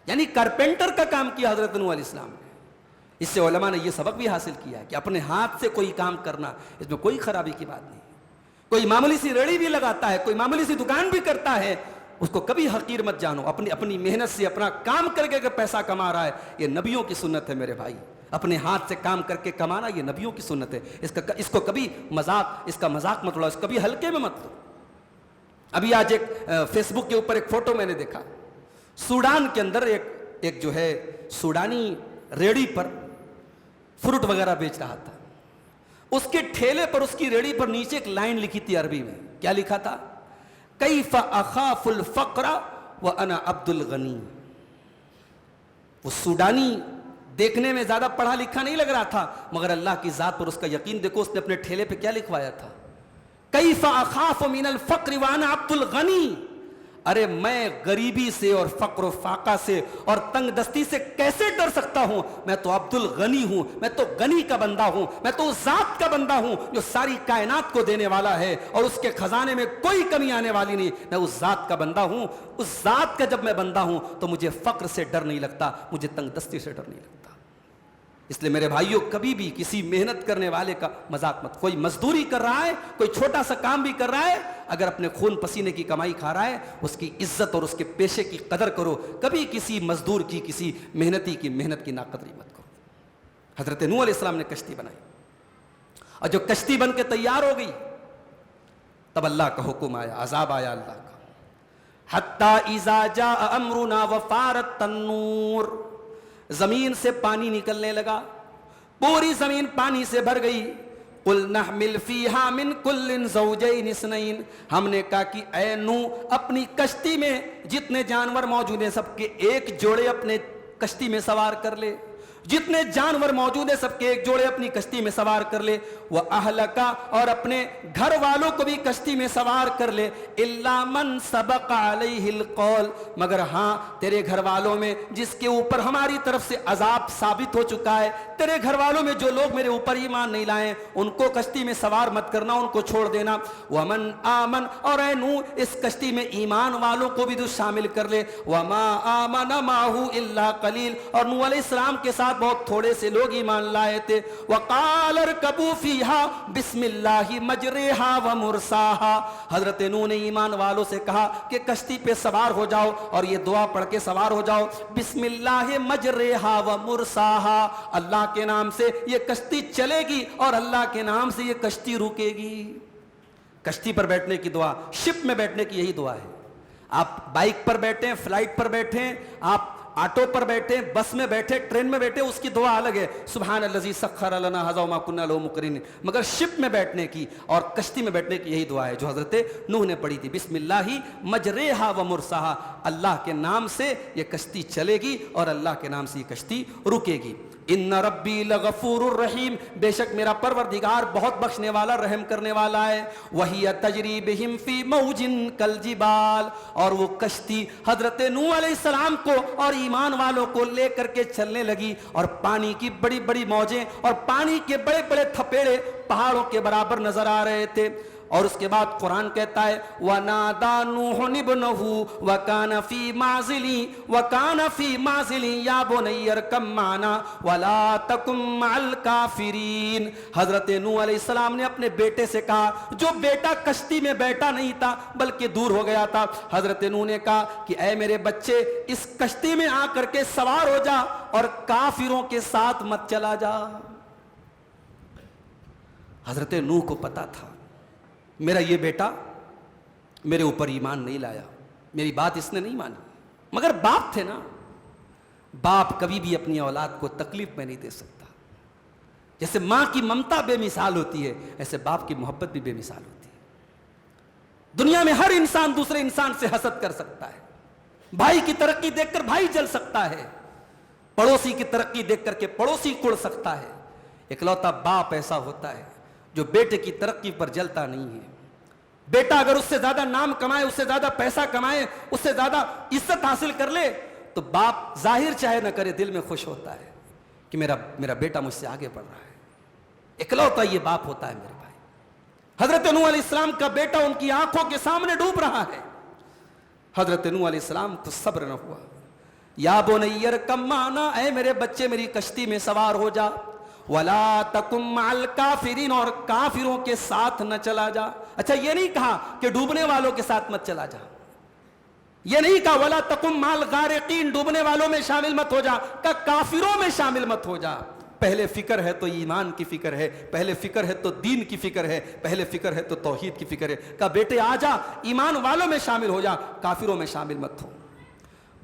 یعنی کارپینٹر کا کام کیا حضرت نوح علیہ السلام نے۔ اس سے علماء نے یہ سبق بھی حاصل کیا کہ اپنے ہاتھ سے کوئی کام کرنا، اس میں کوئی خرابی کی بات نہیں۔ کوئی معمولی سی ریڑھی بھی لگاتا ہے، کوئی معمولی سی دکان بھی کرتا ہے، اس کو کبھی حقیر مت جانو۔ اپنی محنت سے اپنا کام کر کے اگر پیسہ کما رہا ہے، یہ نبیوں کی سنت ہے میرے بھائی۔ اپنے ہاتھ سے کام کر کے کمانا یہ نبیوں کی سنت ہے، اس کو کبھی اس کا مذاق مت اڑاؤ، اس کو کبھی ہلکے میں مت لو۔ ابھی آج ایک فیس بک کے اوپر ایک فوٹو میں نے دیکھا، سوڈان کے اندر ایک ایک جو ہے سوڈانی ریڑھی پر فروٹ وغیرہ بیچ رہا تھا. اس کے ٹھیلے پر, اس کی ریڑھی پر نیچے ایک لائن لکھی تھی عربی میں. کیا لکھا تھا؟ کیف اخاف الفقر وانا عبد الغنی. وہ سوڈانی دیکھنے میں زیادہ پڑھا لکھا نہیں لگ رہا تھا, مگر اللہ کی ذات پر اس کا یقین دیکھو, اس نے اپنے ٹھیلے پہ کیا لکھوایا تھا؟ کیف اخاف من الفقر وانا عبد الغنی. ارے میں غریبی سے اور فقر و فاقہ سے اور تنگ دستی سے کیسے ڈر سکتا ہوں؟ میں تو عبد الغنی ہوں, میں تو غنی کا بندہ ہوں, میں تو اس ذات کا بندہ ہوں جو ساری کائنات کو دینے والا ہے اور اس کے خزانے میں کوئی کمی آنے والی نہیں. میں اس ذات کا بندہ ہوں. اس ذات کا جب میں بندہ ہوں تو مجھے فقر سے ڈر نہیں لگتا, مجھے تنگ دستی سے ڈر نہیں لگتا. اس لیے میرے بھائیوں, کبھی بھی کسی محنت کرنے والے کا مذاق مت. کوئی مزدوری کر رہا ہے, کوئی چھوٹا سا کام بھی کر رہا ہے, اگر اپنے خون پسینے کی کمائی کھا رہا ہے, اس کی عزت اور اس کے پیشے کی قدر کرو. کبھی کسی مزدور کی, کسی محنتی کی محنت کی ناقدری مت کرو. حضرت نوح علیہ السلام نے کشتی بنائی, اور جو کشتی بن کے تیار ہو گئی, تب اللہ کا حکم آیا, عذاب آیا اللہ کا. حتی اذا جاء امرنا وفارت التنور. زمین سے پانی نکلنے لگا, پوری زمین پانی سے بھر گئی. قل نحمل فیہا من کل زوجین اثنین. ہم نے کہا کہ اے نوح, اپنی کشتی میں جتنے جانور موجود ہیں سب کے ایک جوڑے اپنے کشتی میں سوار کر لے. جتنے جانور موجود ہیں سب کے ایک جوڑے اپنی کشتی میں سوار کر لے. وَأَهْلَكَ, اور اپنے گھر والوں کو بھی کشتی میں سوار کر لے. إِلَّا مَنْ سَبَقَ عَلَيْهِ الْقَوْلُ, مگر ہاں تیرے گھر والوں میں جس کے اوپر ہماری طرف سے عذاب ثابت ہو چکا ہے, تیرے گھر والوں میں جو لوگ میرے اوپر ایمان نہیں لائے, ان کو کشتی میں سوار مت کرنا, ان کو چھوڑ دینا. وَمَنْ آمَنَ, اور اے نوح اس کشتی میں ایمان والوں کو بھی تو شامل کر لے. وَمَا آمَنَ مَعَهُ إِلَّا قَلِيلٌ, اور نوح علیہ السلام کے ساتھ بہت تھوڑے سے لوگ ایمان لائے تھے. وَقَالَ ارْكَبُوا فِيهَا بِسْمِ اللَّهِ مَجْرَاهَا وَمُرْسَاهَا. حضرت نوح نے ایمان والوں سے کہا کہ کشتی پہ سوار ہو جاؤ اور یہ دعا پڑھ کے سوار ہو جاؤ, بسم اللہ مجرہا ومرساہا, اللہ کے نام سے یہ کشتی چلے گی اور اللہ کے نام سے یہ کشتی رکے گی. کشتی پر بیٹھنے کی دعا, شپ میں بیٹھنے کی یہی دعا ہے. آپ بائک پر بیٹھیں, فلائٹ پر بیٹھیں, آپ آٹو پر بیٹھے, بس میں بیٹھے, ٹرین میں بیٹھے, اس کی دعا الگ ہے, سبحان الذی سخر لنا ھذا وما کنا لہ مقرنین. مگر شپ میں بیٹھنے کی اور کشتی میں بیٹھنے کی یہی دعا ہے جو حضرت نوح نے پڑھی تھی, بسم اللہ مجریہا ومرساہا, اللہ کے نام سے یہ کشتی چلے گی اور اللہ کے نام سے یہ کشتی رکے گی. ان ربی لغفور الرحیم, بے شک میرا پروردگار بہت بخشنے والا, رحم کرنے والا ہے. وہی تجری بہم فی موج کالجبال, اور وہ کشتی حضرت نوح علیہ السلام کو اور ایمان والوں کو لے کر کے چلنے لگی, اور پانی کی بڑی بڑی موجیں اور پانی کے بڑے بڑے تھپیڑے پہاڑوں کے برابر نظر آ رہے تھے. اور اس کے بعد قرآن کہتا ہے وَنَادَى نُوحٌ ابْنَهُ وَكَانَ فِي مَعْزِلٍ يَا بُنَيَّ ارْكَب مَّعَنَا وَلَا تَكُن مَّعَ الْكَافِرِينَ. حضرت نوح علیہ السلام نے اپنے بیٹے سے کہا, جو بیٹا کشتی میں بیٹھا نہیں تھا بلکہ دور ہو گیا تھا, حضرت نوح نے کہا کہ اے میرے بچے, اس کشتی میں آ کر کے سوار ہو جا اور کافروں کے ساتھ مت چلا جا. حضرت نوح کو پتا تھا میرا یہ بیٹا میرے اوپر ایمان نہیں لایا, میری بات اس نے نہیں مانی, مگر باپ تھے نا, باپ کبھی بھی اپنی اولاد کو تکلیف میں نہیں دے سکتا. جیسے ماں کی ممتا بے مثال ہوتی ہے, ایسے باپ کی محبت بھی بے مثال ہوتی ہے. دنیا میں ہر انسان دوسرے انسان سے حسد کر سکتا ہے, بھائی کی ترقی دیکھ کر بھائی جل سکتا ہے, پڑوسی کی ترقی دیکھ کر کے پڑوسی کڑ سکتا ہے. اکلوتا باپ ایسا ہوتا ہے جو بیٹے کی ترقی پر جلتا نہیں ہے. بیٹا اگر اس سے زیادہ نام کمائے, اس سے زیادہ پیسہ کمائے, اس سے زیادہ عزت حاصل کر لے, تو باپ ظاہر چاہے نہ کرے دل میں خوش ہوتا ہے کہ میرا بیٹا مجھ سے آگے بڑھ رہا ہے. اکلوتا یہ باپ ہوتا ہے میرے بھائی. حضرت نوح علیہ السلام کا بیٹا ان کی آنکھوں کے سامنے ڈوب رہا ہے. حضرت نوح علیہ السلام کو صبر نہ ہوا. یا بنی ارکب معنا, اے میرے بچے میری کشتی میں سوار ہو جا. وَلَا تَكُن مَّعَ الْكَافِرِينَ, اور کافروں کے ساتھ نہ چلا جا. اچھا یہ نہیں کہا کہ ڈوبنے والوں کے ساتھ مت چلا جا, یہ نہیں کہا وَلَا تَكُن مَّعَ الْغَارِقِينَ, ڈوبنے والوں میں شامل مت ہو جا, کہ کافروں میں شامل مت ہو جا. پہلے فکر ہے تو ایمان کی فکر ہے, پہلے فکر ہے تو دین کی فکر ہے, پہلے فکر ہے تو توحید کی فکر ہے. کہ بیٹے آ جا, ایمان والوں میں شامل ہو جا, کافروں میں شامل مت ہو.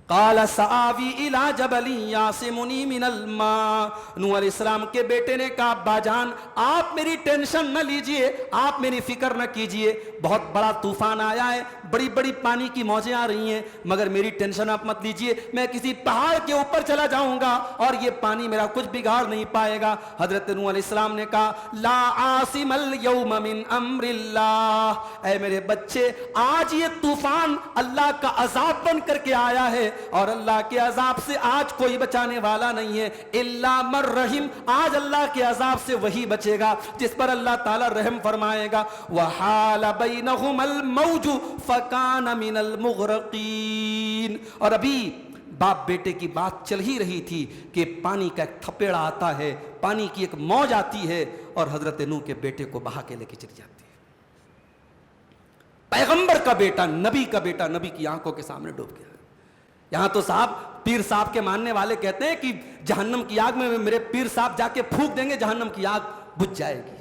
قال سآوی الی جبل یعصمنی من الماء، نوح علیہ السلام کے بیٹے نے کہا ابا جان آپ میری ٹینشن نہ لیجئے، آپ میری فکر نہ کیجئے، بہت بڑا طوفان آیا ہے، بڑی بڑی پانی کی موجیں آ رہی ہیں، مگر میری ٹینشن آپ مت لیجئے، میں کسی پہاڑ کے اوپر چلا جاؤں گا اور یہ پانی میرا کچھ بگاڑ نہیں پائے گا۔ حضرت نوح علیہ السلام نے کہا لا عاصم اليوم من امر اللہ، اے میرے بچے آج یہ طوفان اللہ کا عذاب بن کر کے آیا ہے اور اللہ کے عذاب سے آج کوئی بچانے والا نہیں ہے، الا من رحم، آج اللہ کے عذاب سے وہی بچے گا جس پر اللہ تعالی رحم فرمائے گا۔ وحال بینہم الموج فکان من المغرقین، اور ابھی باپ بیٹے کی بات چل ہی رہی تھی کہ پانی کا ایک تھپیڑا آتا ہے، پانی کی ایک موج آتی ہے اور حضرت نوح کے بیٹے کو بہا کے لے کے چلی جاتی ہے۔ پیغمبر کا بیٹا، نبی کا بیٹا، نبی کی آنکھوں کے سامنے ڈوب گیا۔ یہاں تو صاحب پیر صاحب کے ماننے والے کہتے ہیں کہ جہنم کی آگ میں میرے پیر صاحب جا کے پھونک دیں گے، جہنم کی آگ بجھ جائے گی۔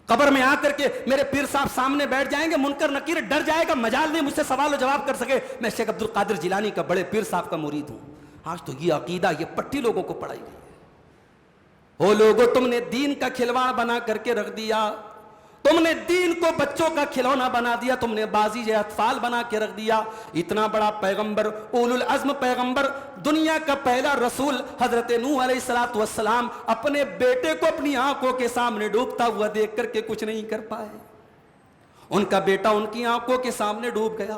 قبر میں آ کر کے میرے پیر صاحب سامنے بیٹھ جائیں گے، منکر نکیر ڈر جائے گا، مجال نہیں مجھ سے سوال و جواب کر سکے، میں شیخ عبد القادر جیلانی کا بڑے پیر صاحب کا مرید ہوں۔ آج تو یہ عقیدہ، یہ پٹی لوگوں کو پڑھائی گئی ہے۔ او لوگوں تم نے دین کا کھلواڑ بنا کر کے رکھ دیا، تم نے دین کو بچوں کا کھلونا بنا دیا، تم نے بازی اطفال بنا کے رکھ دیا۔ اتنا بڑا پیغمبر، اولو العزم پیغمبر، دنیا کا پہلا رسول حضرت نوح علیہ السلام اپنے بیٹے کو اپنی آنکھوں کے سامنے ڈوبتا ہوا دیکھ کر کے کچھ نہیں کر پائے۔ ان کا بیٹا ان کی آنکھوں کے سامنے ڈوب گیا۔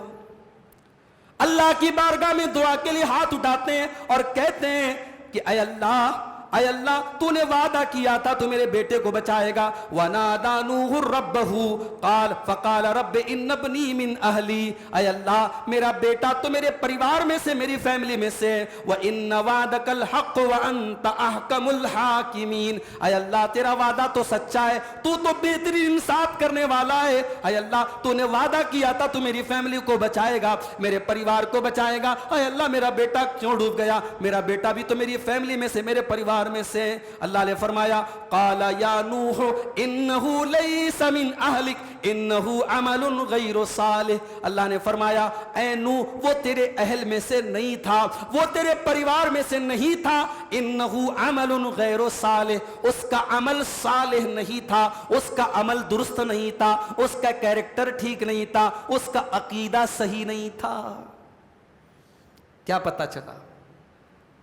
اللہ کی بارگاہ میں دعا کے لیے ہاتھ اٹھاتے ہیں اور کہتے ہیں کہ اے اللہ، اے اللہ تو نے وعدہ کیا تھا تو میرے بیٹے کو بچائے گا۔ وَنَادَى نُوحٌ رَبَّهُ فَقَالَ رَبِّ إِنَّ ابْنِي مِنْ أَهْلِي، اے اللہ میرا بیٹا تو میرے پریوار میں سے، میری فیملی میں سے۔ وَإِنَّ وَعْدَكَ الْحَقُّ وَأَنْتَ أَحْكَمُ الْحَاكِمِينَ، اے اللہ تیرا وعدہ تو سچا ہے، تو بہترین انصاف کرنے والا ہے۔ اے اللہ تو نے وعدہ کیا تھا تو میری فیملی کو بچائے گا، میرے پریوار کو بچائے گا۔ اے اللہ میرا بیٹا کیوں ڈوب گیا؟ میرا بیٹا بھی تو میری فیملی میں سے، میرے پریوار میں سے۔ اللہ نے فرمایا قال یا نوح انہ لیس من اہلک انہ عمل غیر صالح، اللہ نے فرمایا اے نوح وہ تیرے اہل میں سے نہیں تھا، وہ تیرے پریوار میں سے نہیں تھا۔ انہ عمل غیر صالح، اس کا عمل صالح نہیں تھا، اس کا عمل درست نہیں تھا، اس کا کیریکٹر ٹھیک نہیں تھا، اس کا عقیدہ صحیح نہیں تھا۔ کیا پتہ چلا؟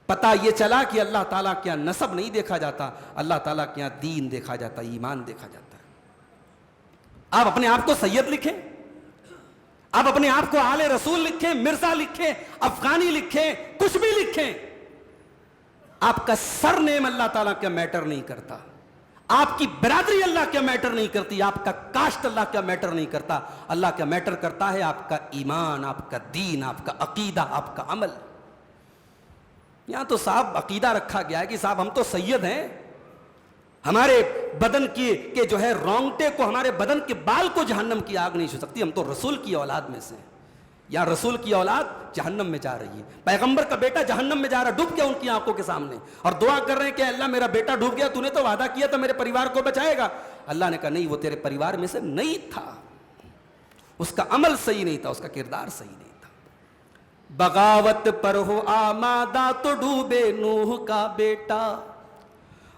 پتہ یہ چلا کہ اللہ تعالیٰ کے یہاں نسب نہیں دیکھا جاتا، اللہ تعالیٰ کے یہاں دین دیکھا جاتا، ایمان دیکھا جاتا ہے۔ آپ اپنے آپ کو سید لکھیں، آپ اپنے آپ کو آل رسول لکھیں، مرزا لکھیں، افغانی لکھیں، کچھ بھی لکھیں، آپ کا سر نیم اللہ تعالیٰ کا میٹر نہیں کرتا، آپ کی برادری اللہ کا میٹر نہیں کرتی، آپ کا کاسٹ اللہ کا میٹر نہیں کرتا، اللہ کا میٹر کرتا ہے آپ کا ایمان، آپ کا دین، آپ کا عقیدہ، آپ کا عمل۔ یہاں تو صاحب عقیدہ رکھا گیا ہے کہ صاحب ہم تو سید ہیں، ہمارے بدن کے جو ہے رونگٹے کو، ہمارے بدن کے بال کو جہنم کی آگ نہیں چھو سکتی، ہم تو رسول کی اولاد میں سے۔ یا رسول کی اولاد جہنم میں جا رہی ہے، پیغمبر کا بیٹا جہنم میں جا رہا ہے، ڈوب گیا ان کی آنکھوں کے سامنے، اور دعا کر رہے ہیں کہ اللہ میرا بیٹا ڈوب گیا، تو نے تو وعدہ کیا تھا میرے پریوار کو بچائے گا۔ اللہ نے کہا نہیں، وہ تیرے پریوار میں سے نہیں تھا، اس کا عمل صحیح نہیں تھا، اس کا کردار صحیح نہیں تھا۔ بغاوت پر ہو آمادہ تو ڈوبے نوح کا بیٹا،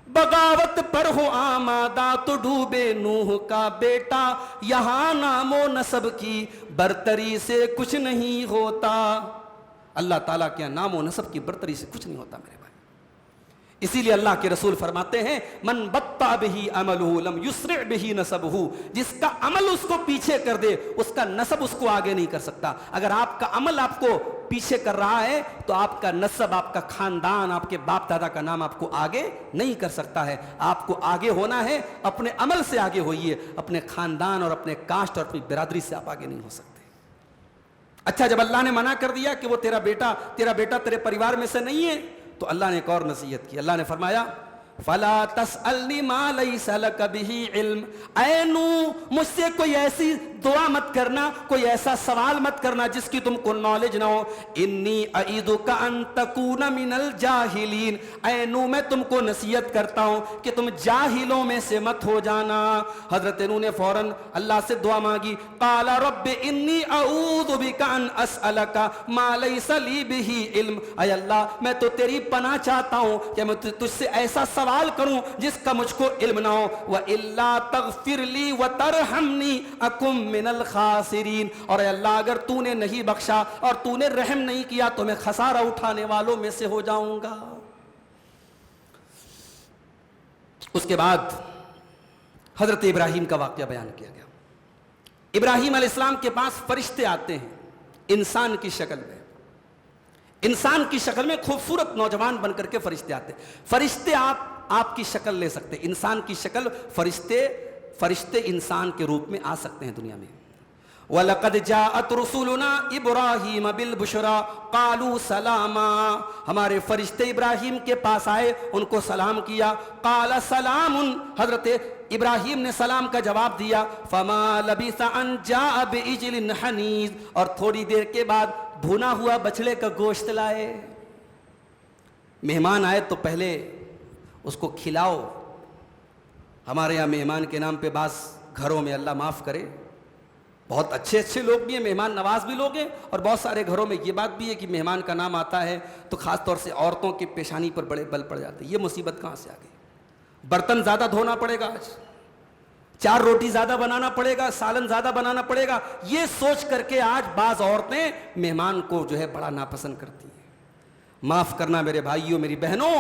بغاوت پر ہو آمادہ تو ڈوبے نوح کا بیٹا، یہاں نام و نسب کی برتری سے کچھ نہیں ہوتا۔ اللہ تعالیٰ کے نام و نسب کی برتری سے کچھ نہیں ہوتا میرے بھائی۔ اسی لیے اللہ کے رسول فرماتے ہیں من بطأ بہ عملہ لم یسرع بہ نسبہ، جس کا عمل اس کو پیچھے کر دے اس کا نسب اس کو آگے نہیں کر سکتا۔ اگر آپ کا عمل آپ کو پیچھے کر رہا ہے تو آپ کا نسب، آپ کا خاندان، آپ کے باپ دادا کا نام آپ کو آگے نہیں کر سکتا ہے۔ آپ کو آگے ہونا ہے اپنے عمل سے آگے ہوئیے، اپنے خاندان اور اپنے کاسٹ اور اپنی برادری سے آپ آگے نہیں ہو سکتے۔ اچھا جب اللہ نے منع کر دیا کہ وہ تیرا بیٹا تیرے پریوار میں سے نہیں ہے تو اللہ نے ایک اور نصیحت کی، اللہ نے فرمایا فلا تسألنی ما لیس لک بہ علم، اے نوح مجھ سے کوئی ایسی دعا مت کرنا، کوئی ایسا سوال مت کرنا جس کی تم کو نالج نہ ہو. انی اعیدک ان تکون من الجاہلین، اے نوح میں تم کو نصیحت کرتا ہوں کہ تم جاہلوں میں سے مت ہو جانا. حضرت نوح نے فوراً اللہ سے دعا مانگی. قال رب انی اعوذ بک ان اسألک ما لیس لی بہ علم، اے اللہ میں تو تیری پناہ چاہتا ہوں کہ میں تجھ سے ایسا سوال کروں جس کا مجھ کو علم نہ ہو. وَإِلَّا تَغْفِرْ لِي وَتَرْحَمْنِي أَكُمْ مِنَ الْخَاسِرِينَ، اور اے اللہ اگر تو نے نہیں بخشا اور تو نے رحم نہیں کیا تو میں خسارہ اٹھانے والوں میں سے ہو جاؤں گا. اس کے بعد حضرت ابراہیم کا واقعہ بیان کیا گیا. ابراہیم علیہ السلام کے پاس فرشتے آتے ہیں انسان کی شکل میں، انسان کی شکل میں خوبصورت نوجوان بن کر کے فرشتے آتے ہیں. فرشتے آپ کی شکل لے سکتے ہیں، انسان کی شکل، فرشتے انسان کے روپ میں آ سکتے ہیں دنیا میں. وَلَقَدْ جَاءَتْ رُسُلُنَا إِبْرَاهِيمَ بِالْبُشْرَى قَالُوا سَلَامًا، ہمارے فرشتے ابراہیم کے پاس آئے، ان کو سلام کیا. قَالَ سَلَامٌ، حضرت ابراہیم نے سلام کا جواب دیا. فَمَا لَبِثَ أَن جَاءَ بِعِجْلٍ حَنِيذٍ، اور تھوڑی دیر کے بعد بھونا ہوا بچڑے کا گوشت لائے. مہمان آئے تو پہلے اس کو کھلاؤ. ہمارے یہاں مہمان کے نام پہ بعض گھروں میں اللہ معاف کرے بہت اچھے لوگ بھی ہیں، مہمان نواز بھی لوگ ہیں، اور بہت سارے گھروں میں یہ بات بھی ہے کہ مہمان کا نام آتا ہے تو خاص طور سے عورتوں کی پیشانی پر بڑے بل پڑ جاتے ہیں. یہ مصیبت کہاں سے آ گئی؟ برتن زیادہ دھونا پڑے گا، آج 4 روٹی زیادہ بنانا پڑے گا، سالن زیادہ بنانا پڑے گا، یہ سوچ کر کے آج بعض عورتیں مہمان کو جو ہے بڑا ناپسند کرتی ہیں. معاف کرنا میرے بھائیوں میری بہنوں،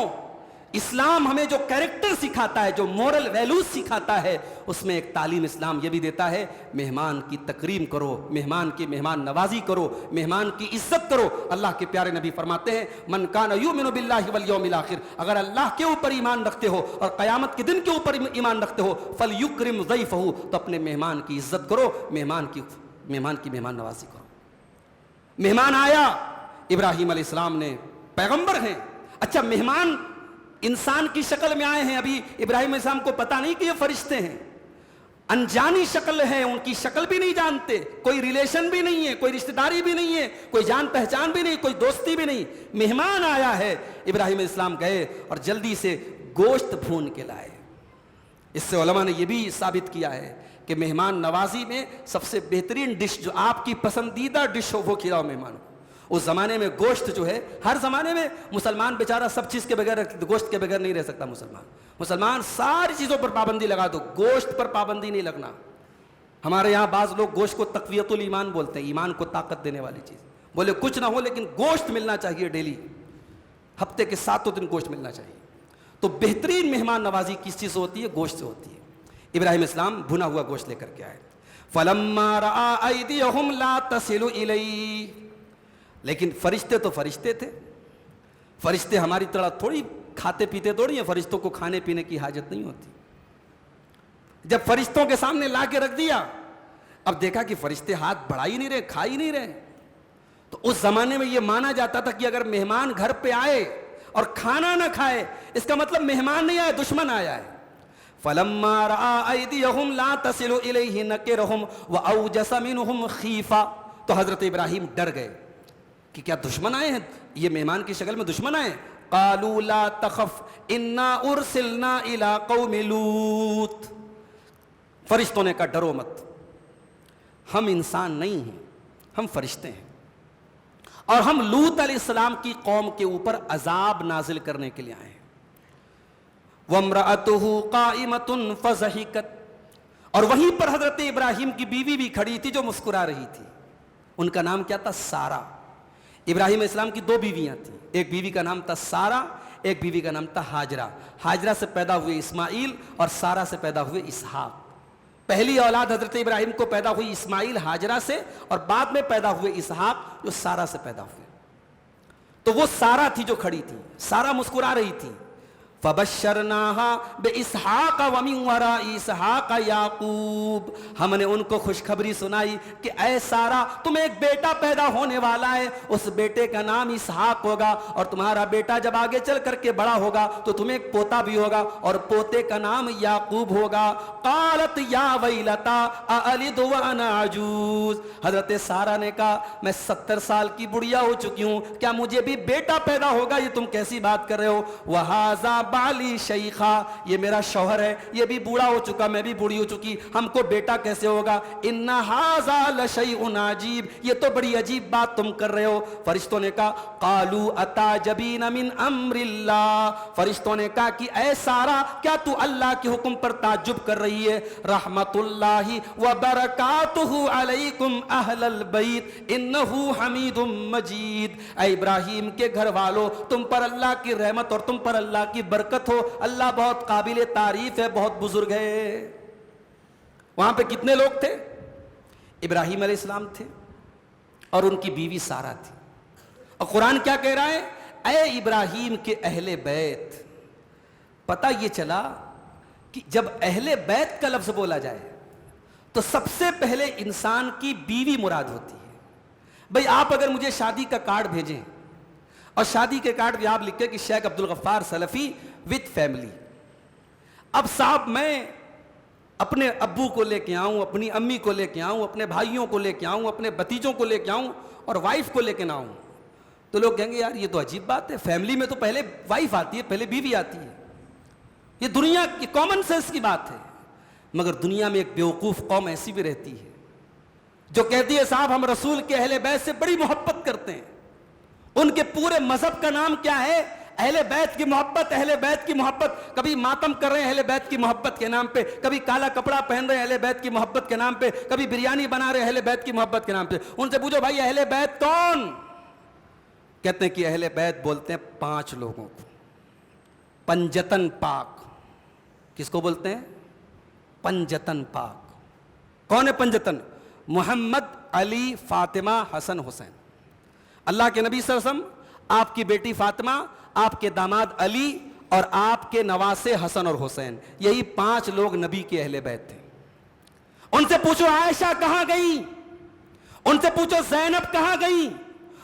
اسلام ہمیں جو کیریکٹر سکھاتا ہے، جو مورل ویلیوز سکھاتا ہے، اس میں ایک تعلیم اسلام یہ بھی دیتا ہے مہمان کی تکریم کرو، مہمان کی مہمان نوازی کرو، مہمان کی عزت کرو. اللہ کے پیارے نبی فرماتے ہیں من کان یؤمن باللہ والیوم الاخر، اگر اللہ کے اوپر ایمان رکھتے ہو اور قیامت کے دن کے اوپر ایمان رکھتے ہو، فلیکرم ضیفہ، تو اپنے مہمان کی عزت کرو، مہمان کی مہمان نوازی کرو. مہمان آیا، ابراہیم علیہ السلام نے، پیغمبر ہیں، اچھا مہمان انسان کی شکل میں آئے ہیں. ابھی ابراہیم علیہ السلام کو پتہ نہیں کہ یہ فرشتے ہیں، انجانی شکل ہے، ان کی شکل بھی نہیں جانتے، کوئی ریلیشن بھی نہیں ہے، کوئی رشتہ داری بھی نہیں ہے، کوئی جان پہچان بھی نہیں، کوئی دوستی بھی نہیں. مہمان آیا ہے. ابراہیم علیہ السلام گئے اور جلدی سے گوشت بھون کے لائے. اس سے علماء نے یہ بھی ثابت کیا ہے کہ مہمان نوازی میں سب سے بہترین ڈش جو آپ کی پسندیدہ ڈش ہو وہ کھلاؤ مہمان کو. اس زمانے میں گوشت جو ہے، ہر زمانے میں مسلمان بیچارہ سب چیز کے بغیر، گوشت کے بغیر نہیں رہ سکتا. مسلمان ساری چیزوں پر پابندی لگا دو، گوشت پر پابندی نہیں لگنا. ہمارے یہاں بعض لوگ گوشت کو تقویت الایمان بولتے ہیں، ایمان کو طاقت دینے والی چیز. بولے کچھ نہ ہو لیکن گوشت ملنا چاہیے ڈیلی، ہفتے کے 7 دن گوشت ملنا چاہیے. تو بہترین مہمان نوازی کس چیز سے ہوتی ہے؟ گوشت سے ہوتی ہے. ابراہیم السلام بھنا ہوا گوشت لے کر کے آئے. فَلَمَّا رَأَىٰ أَيْدِيَهُمْ لَا تَصِلُ إِلَيْهِ، لیکن فرشتے تو فرشتے تھے. فرشتے ہماری طرح تھوڑی کھاتے پیتے تھوڑی ہیں، فرشتوں کو کھانے پینے کی حاجت نہیں ہوتی. جب فرشتوں کے سامنے لا کے رکھ دیا، اب دیکھا کہ فرشتے ہاتھ بڑھا ہی نہیں رہے، کھا ہی نہیں رہے. تو اس زمانے میں یہ مانا جاتا تھا کہ اگر مہمان گھر پہ آئے اور کھانا نہ کھائے، اس کا مطلب مہمان نہیں آیا، دشمن آیا ہے. فَلَمَّا رَأَىٰ أَيْدِيَهُمْ لَا تَصِلُ إِلَيْهِ نَكِرَهُمْ وَأَوْجَسَ مِنْهُمْ خِيفَةً، تو حضرت ابراہیم ڈر گئے کہ کیا دشمن آئے ہیں، یہ مہمان کی شکل میں دشمن آئے. قالوا لا تخف انا ارسلنا الى قوم لوط، فرشتوں نے کہا ڈرو مت، ہم انسان نہیں ہیں، ہم فرشتے ہیں، اور ہم لوط علیہ السلام کی قوم کے اوپر عذاب نازل کرنے کے لیے آئے ہیں. وامرأته قائمة فضحكت، اور وہیں پر حضرت ابراہیم کی بیوی بھی کھڑی تھی جو مسکرا رہی تھی. ان کا نام کیا تھا؟ سارہ. ابراہیم علیہ السلام کی 2 بیویاں تھیں، ایک بیوی کا نام تھا سارہ، ایک بیوی کا نام تھا ہاجرہ. ہاجرہ سے پیدا ہوئے اسماعیل اور سارہ سے پیدا ہوئے اسحاق. پہلی اولاد حضرت ابراہیم کو پیدا ہوئی اسماعیل ہاجرہ سے، اور بعد میں پیدا ہوئے اسحاق جو سارہ سے پیدا ہوئے. تو وہ سارہ تھی جو کھڑی تھی، سارہ مسکرا رہی تھی. فبشرناها باسحاق ومن وراء اسحاق یعقوب، ہم نے ان کو خوشخبری سنائی کہ اے سارا تمہیں ایک بیٹا پیدا ہونے والا ہے، اس بیٹے کا نام اسحاق ہوگا، اور تمہارا بیٹا جب آگے چل کر کے بڑا ہوگا تو تمہیں ایک پوتا بھی ہوگا اور پوتے کا نام یعقوب ہوگا۔ قالت یا ویلتا االد وانا عجوز، حضرت سارا نے کہا میں 70 سال کی بڑھیا ہو چکی ہوں، کیا مجھے بھی بیٹا پیدا ہوگا؟ یہ تم کیسی بات کر رہے ہو؟ وہذا بالی شیخا، یہ میرا شوہر ہے، یہ بھی بوڑھا ہو چکا، میں بھی بوڑھی ہو چکی، ہم کو بیٹا کیسے ہوگا؟ ان ھذا لشیء عجیب، یہ تو بڑی عجیب بات تم کر رہے ہو۔ فرشتوں نے کہا قالوا اتعجبین من امر اللہ، فرشتوں نے کہا کہ اے سارا کیا تو اللہ کے حکم پر تعجب کر رہی ہے؟ رحمت اللہ وبرکاتہ علیکم اہل البیت انہ حمید مجید، اے ابراہیم کے گھر والو تم پر اللہ کی رحمت اور تم پر اللہ کی برکت ہو، اللہ بہت قابل تعریف ہے، بہت بزرگ ہے۔ وہاں پہ کتنے لوگ تھے؟ ابراہیم علیہ السلام تھے اور ان کی بیوی سارا تھی، اور قرآن کیا کہہ رہا ہے؟ اے ابراہیم کے اہل بیت۔ پتہ یہ چلا کہ جب اہل بیت کا لفظ بولا جائے تو سب سے پہلے انسان کی بیوی مراد ہوتی ہے۔ بھئی آپ اگر مجھے شادی کا کارڈ بھیجیں اور شادی کے کارڈ پہ آپ لکھیں کہ شیخ عبدالغفار سلفی وتھ فیملی، اب صاحب میں اپنے ابو کو لے کے آؤں، اپنی امی کو لے کے آؤں، اپنے بھائیوں کو لے کے آؤں، اپنے بھتیجوں کو لے کے آؤں اور وائف کو لے کے نہ آؤں، تو لوگ کہیں گے یار یہ تو عجیب بات ہے، فیملی میں تو پہلے وائف آتی ہے، پہلے بیوی آتی ہے، یہ دنیا کی کامن سینس کی بات ہے۔ مگر دنیا میں ایک بیوقوف قوم ایسی بھی رہتی ہے جو کہتی ہے صاحب ہم رسول کے اہل بیت سے بڑی محبت کرتے ہیں، ان کے پورے مذہب کا نام کیا ہے؟ اہل بیت کی محبت، اہل بیت کی محبت۔ کبھی ماتم کر رہے ہیں اہل بیت کی محبت کے نام پہ، کبھی کالا کپڑا پہن رہے ہیں اہل بیت کی محبت کے نام پہ، کبھی بریانی بنا رہے ہیں اہل بیت کی محبت کے نام پہ۔ ان سے پوچھو بھائی اہل بیت کون؟ کہتے ہیں کہ اہل بیت بولتے ہیں 5 لوگوں کو، پنجتن پاک۔ کس کو بولتے ہیں؟ پنجتن پاک۔ کون ہے پنجتن؟ محمد، علی، فاطمہ، حسن، حسین۔ اللہ کے نبی صلی اللہ علیہ وسلم، آپ کی بیٹی فاطمہ، آپ کے داماد علی اور آپ کے نواسے حسن اور حسین، یہی 5 لوگ نبی کے اہل بیت تھے۔ ان سے پوچھو عائشہ کہاں گئی، ان سے پوچھو زینب کہاں گئی،